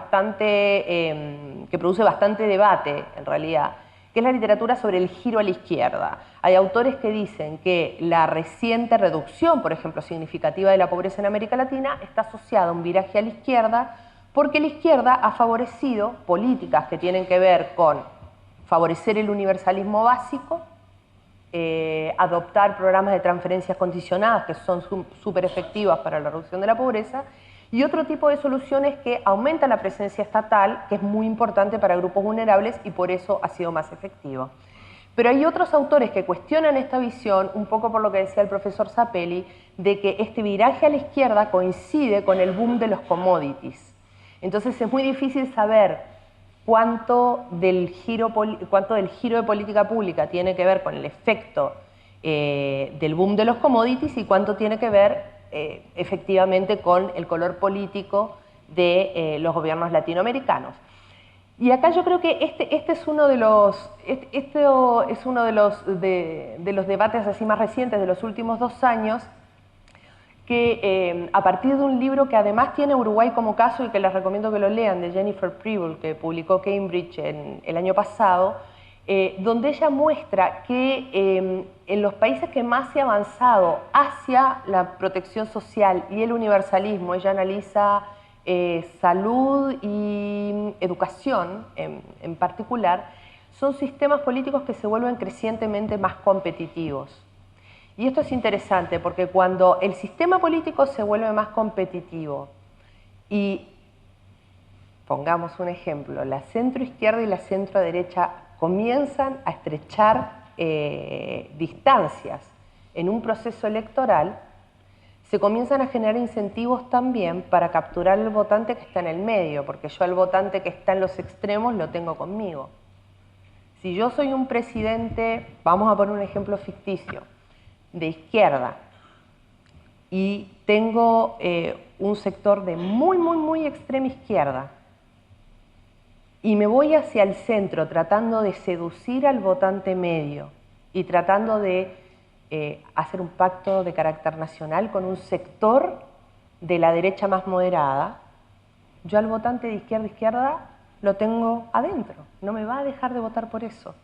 que produce bastante debate, en realidad, que es la literatura sobre el giro a la izquierda. Hay autores que dicen que la reciente reducción, por ejemplo, significativa de la pobreza en América Latina está asociada a un viraje a la izquierda, porque la izquierda ha favorecido políticas que tienen que ver con favorecer el universalismo básico, adoptar programas de transferencias condicionadas que son súper efectivas para la reducción de la pobreza, y otro tipo de soluciones que aumentan la presencia estatal, que es muy importante para grupos vulnerables y por eso ha sido más efectivo. Pero hay otros autores que cuestionan esta visión, un poco por lo que decía el profesor Zappelli, de que este viraje a la izquierda coincide con el boom de los commodities. Entonces es muy difícil saber cuánto del giro de política pública tiene que ver con el efecto del boom de los commodities y cuánto tiene que ver efectivamente con el color político de los gobiernos latinoamericanos. Y acá yo creo que este es uno de los debates así más recientes de los últimos 2 años, que a partir de un libro que además tiene Uruguay como caso y que les recomiendo que lo lean, de Jennifer Preble, que publicó Cambridge el año pasado, donde ella muestra que en los países que más se ha avanzado hacia la protección social y el universalismo, ella analiza salud y educación en particular, son sistemas políticos que se vuelven crecientemente más competitivos. Y esto es interesante porque cuando el sistema político se vuelve más competitivo y, pongamos un ejemplo, la centroizquierda y la centroderecha comienzan a estrechar distancias en un proceso electoral, se comienzan a generar incentivos también para capturar al votante que está en el medio, porque yo al votante que está en los extremos lo tengo conmigo. Si yo soy un presidente, vamos a poner un ejemplo ficticio, de izquierda, y tengo un sector de muy extrema izquierda, y me voy hacia el centro tratando de seducir al votante medio y tratando de hacer un pacto de carácter nacional con un sector de la derecha más moderada, yo al votante de izquierda lo tengo adentro, no me va a dejar de votar por eso.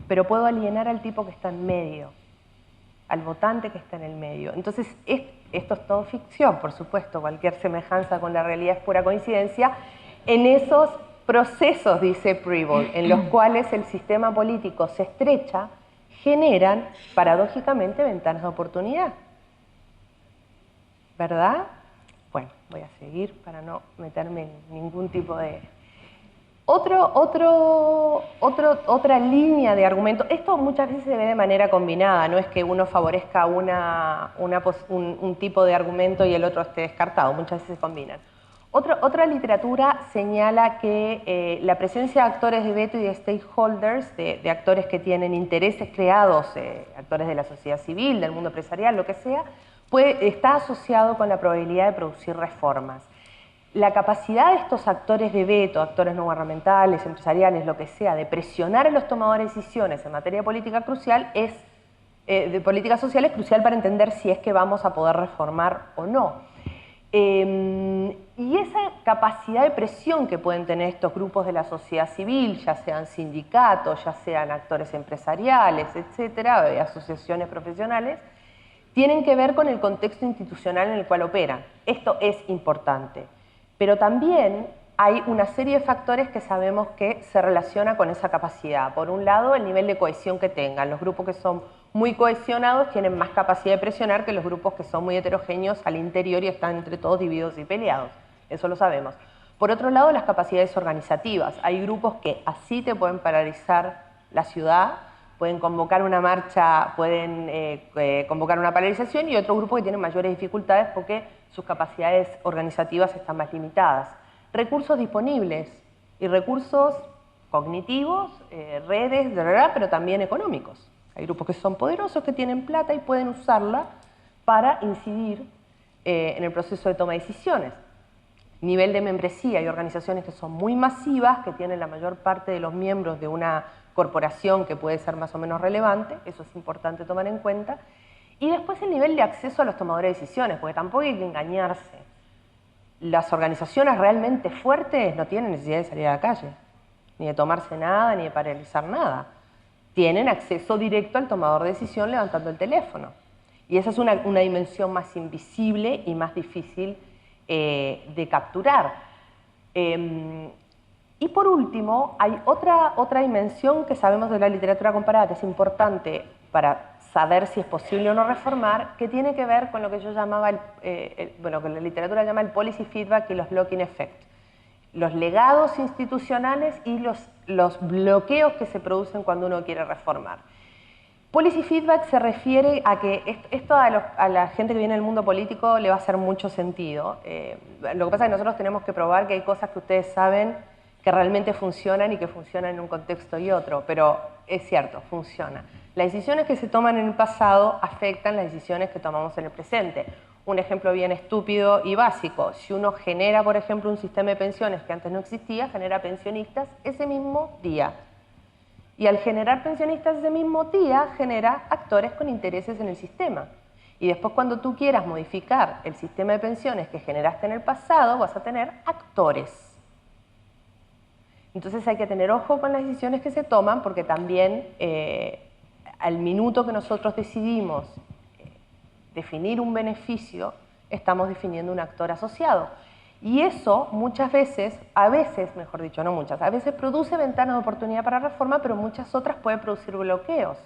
Pero puedo alienar al tipo que está en medio, al votante que está en el medio. Entonces, esto es todo ficción, por supuesto, cualquier semejanza con la realidad es pura coincidencia. En esos procesos, dice Preble, en los cuales el sistema político se estrecha, generan, paradójicamente, ventanas de oportunidad. ¿Verdad? Bueno, voy a seguir para no meterme en ningún tipo de... Otra línea de argumento, esto muchas veces se ve de manera combinada, no es que uno favorezca un tipo de argumento y el otro esté descartado, muchas veces se combinan. Otra literatura señala que la presencia de actores de veto y de stakeholders, de actores que tienen intereses creados, actores de la sociedad civil, del mundo empresarial, lo que sea, está asociado con la probabilidad de producir reformas. La capacidad de estos actores de veto, actores no gubernamentales, empresariales, lo que sea, de presionar a los tomadores de decisiones en materia política crucial de política social es crucial para entender si es que vamos a poder reformar o no. Y esa capacidad de presión que pueden tener estos grupos de la sociedad civil, ya sean sindicatos, ya sean actores empresariales, etcétera, asociaciones profesionales, tienen que ver con el contexto institucional en el cual operan. Esto es importante. Pero también hay una serie de factores que sabemos que se relaciona con esa capacidad. Por un lado, el nivel de cohesión que tengan. Los grupos que son muy cohesionados tienen más capacidad de presionar que los grupos que son muy heterogéneos al interior y están entre todos divididos y peleados. Eso lo sabemos. Por otro lado, las capacidades organizativas. Hay grupos que así te pueden paralizar la ciudad, pueden convocar una marcha, pueden convocar una paralización, y otro grupo que tiene mayores dificultades porque sus capacidades organizativas están más limitadas. Recursos disponibles y recursos cognitivos, redes, pero también económicos. Hay grupos que son poderosos, que tienen plata y pueden usarla para incidir en el proceso de toma de decisiones. Nivel de membresía, hay organizaciones que son muy masivas, que tienen la mayor parte de los miembros de una corporación que puede ser más o menos relevante, eso es importante tomar en cuenta. Y después el nivel de acceso a los tomadores de decisiones, porque tampoco hay que engañarse. Las organizaciones realmente fuertes no tienen necesidad de salir a la calle, ni de tomarse nada, ni de paralizar nada. Tienen acceso directo al tomador de decisión levantando el teléfono. Y esa es una dimensión más invisible y más difícil de capturar. Y por último, hay otra dimensión que sabemos de la literatura comparada, que es importante para saber si es posible o no reformar, que tiene que ver con lo que yo llamaba, que la literatura llama el policy feedback y los blocking effect. Los legados institucionales y los bloqueos que se producen cuando uno quiere reformar. Policy feedback se refiere a que esto a la gente que viene del mundo político le va a hacer mucho sentido. Lo que pasa es que nosotros tenemos que probar que hay cosas que ustedes saben que realmente funcionan y que funcionan en un contexto y otro, pero es cierto, funciona. Las decisiones que se toman en el pasado afectan las decisiones que tomamos en el presente. Un ejemplo bien estúpido y básico: si uno genera, por ejemplo, un sistema de pensiones que antes no existía, genera pensionistas ese mismo día. Y al generar pensionistas ese mismo día, genera actores con intereses en el sistema. Y después, cuando tú quieras modificar el sistema de pensiones que generaste en el pasado, vas a tener actores. Entonces hay que tener ojo con las decisiones que se toman, porque también al minuto que nosotros decidimos definir un beneficio, estamos definiendo un actor asociado. Y eso muchas veces, a veces, mejor dicho, no muchas, a veces produce ventanas de oportunidad para reforma, pero muchas otras pueden producir bloqueos.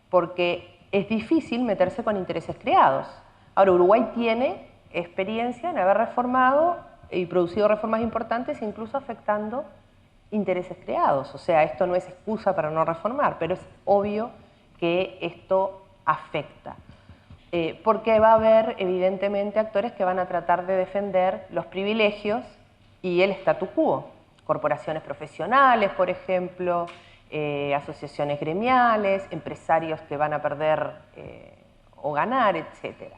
Porque es difícil meterse con intereses creados. Ahora, Uruguay tiene experiencia en haber reformado y producido reformas importantes, incluso afectando intereses creados. O sea, esto no es excusa para no reformar, pero es obvio que esto afecta. Porque va a haber, evidentemente, actores que van a tratar de defender los privilegios y el statu quo. Corporaciones profesionales, por ejemplo, asociaciones gremiales, empresarios que van a perder o ganar, etc.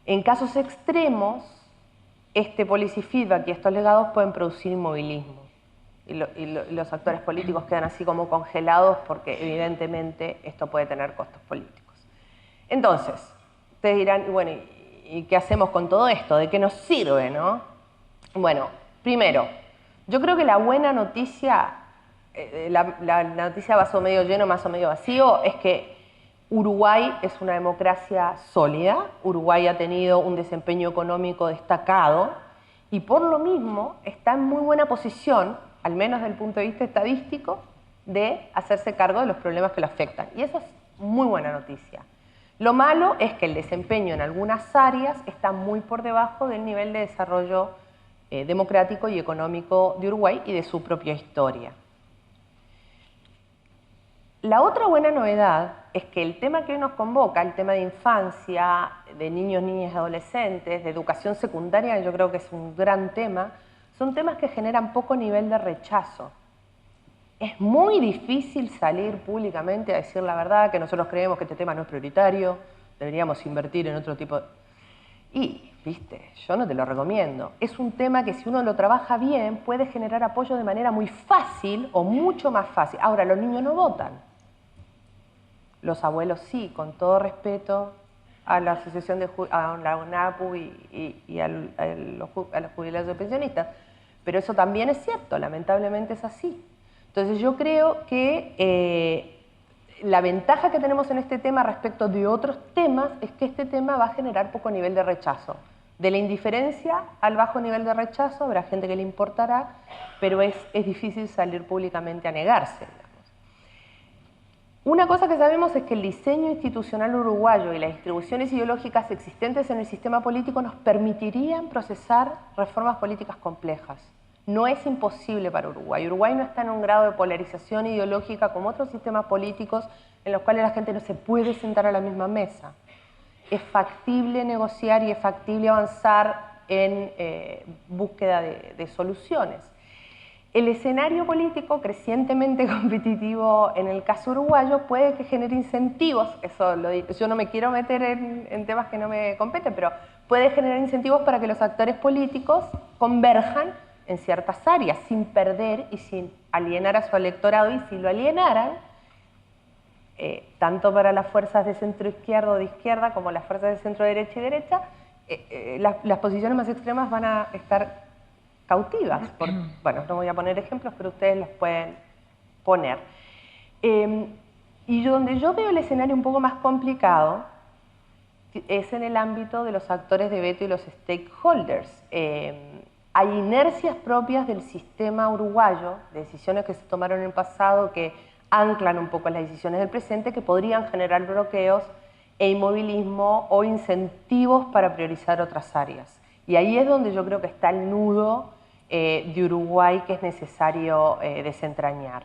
En casos extremos, este policy feedback y estos legados pueden producir inmovilismo. Y los actores políticos quedan así como congelados porque evidentemente esto puede tener costos políticos. Entonces, ustedes dirán, bueno, ¿y qué hacemos con todo esto? ¿De qué nos sirve, no? Bueno, primero, yo creo que la buena noticia, la noticia vaso medio lleno, vaso medio vacío, es que Uruguay es una democracia sólida, Uruguay ha tenido un desempeño económico destacado y por lo mismo está en muy buena posición, al menos desde el punto de vista estadístico, de hacerse cargo de los problemas que lo afectan. Y eso es muy buena noticia. Lo malo es que el desempeño en algunas áreas está muy por debajo del nivel de desarrollo democrático y económico de Uruguay y de su propia historia. La otra buena novedad es que el tema que hoy nos convoca, el tema de infancia, de niños, niñas y adolescentes, de educación secundaria, yo creo que es un gran tema, son temas que generan poco nivel de rechazo. Es muy difícil salir públicamente a decir la verdad, que nosotros creemos que este tema no es prioritario, deberíamos invertir en otro tipo de... Y, viste, yo no te lo recomiendo. Es un tema que si uno lo trabaja bien puede generar apoyo de manera muy fácil o mucho más fácil. Ahora, los niños no votan. Los abuelos sí, con todo respeto a la asociación a la UNAPU y a los jubilados y pensionistas. Pero eso también es cierto, lamentablemente es así. Entonces yo creo que la ventaja que tenemos en este tema respecto de otros temas es que este tema va a generar poco nivel de rechazo. De la indiferencia al bajo nivel de rechazo habrá gente que le importará, pero es difícil salir públicamente a negarse. Una cosa que sabemos es que el diseño institucional uruguayo y las distribuciones ideológicas existentes en el sistema político nos permitirían procesar reformas políticas complejas. No es imposible para Uruguay. Uruguay no está en un grado de polarización ideológica como otros sistemas políticos en los cuales la gente no se puede sentar a la misma mesa. Es factible negociar y es factible avanzar en búsqueda de soluciones. El escenario político crecientemente competitivo en el caso uruguayo puede que genere incentivos, eso lo digo, yo no me quiero meter en temas que no me competen, pero puede generar incentivos para que los actores políticos converjan en ciertas áreas, sin perder y sin alienar a su electorado, y si lo alienaran, tanto para las fuerzas de centro izquierda o de izquierda como las fuerzas de centro derecha y derecha, las posiciones más extremas van a estar cautivas. Bueno, no voy a poner ejemplos, pero ustedes los pueden poner. Y donde yo veo el escenario un poco más complicado es en el ámbito de los actores de veto y los stakeholders. Hay inercias propias del sistema uruguayo, de decisiones que se tomaron en el pasado que anclan un poco las decisiones del presente, que podrían generar bloqueos e inmovilismo o incentivos para priorizar otras áreas. Y ahí es donde yo creo que está el nudo de Uruguay que es necesario desentrañar.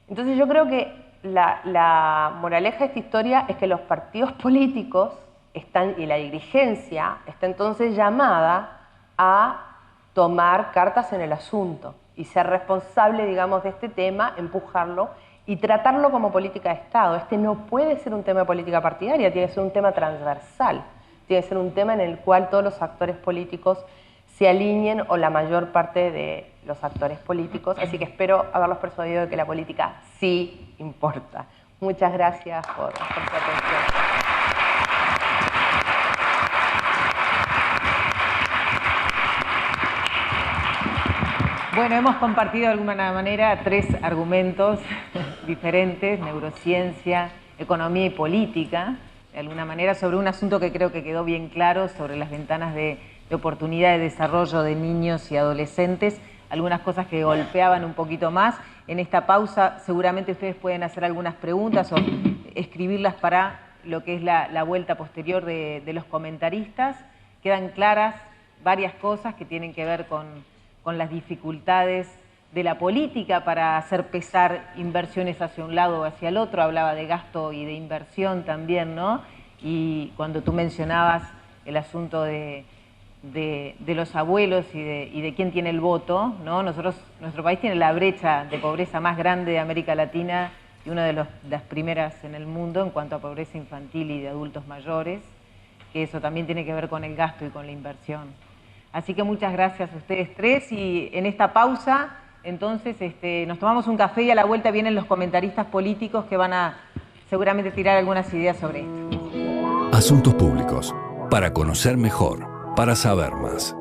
Entonces yo creo que la moraleja de esta historia es que los partidos políticos y la dirigencia está entonces llamada a tomar cartas en el asunto y ser responsable, digamos, de este tema, empujarlo y tratarlo como política de Estado. Este no puede ser un tema de política partidaria, tiene que ser un tema transversal, tiene que ser un tema en el cual todos los actores políticos se alineen, o la mayor parte de los actores políticos, así que espero haberlos persuadido de que la política sí importa. Muchas gracias por su atención. Bueno, hemos compartido de alguna manera 3 argumentos diferentes, neurociencia, economía y política, de alguna manera sobre un asunto que creo que quedó bien claro, sobre las ventanas de oportunidad de desarrollo de niños y adolescentes, algunas cosas que golpeaban un poquito más. En esta pausa seguramente ustedes pueden hacer algunas preguntas o escribirlas para lo que es la vuelta posterior de los comentaristas. Quedan claras varias cosas que tienen que ver con las dificultades de la política para hacer pesar inversiones hacia un lado o hacia el otro. Hablaba de gasto y de inversión también, ¿no? Y cuando tú mencionabas el asunto de los abuelos y de quién tiene el voto, ¿no? Nuestro país tiene la brecha de pobreza más grande de América Latina y una de las primeras en el mundo en cuanto a pobreza infantil y de adultos mayores, que eso también tiene que ver con el gasto y con la inversión. Así que muchas gracias a ustedes tres y en esta pausa, entonces, nos tomamos un café y a la vuelta vienen los comentaristas políticos que van a seguramente tirar algunas ideas sobre esto. Asuntos Públicos, para conocer mejor, para saber más.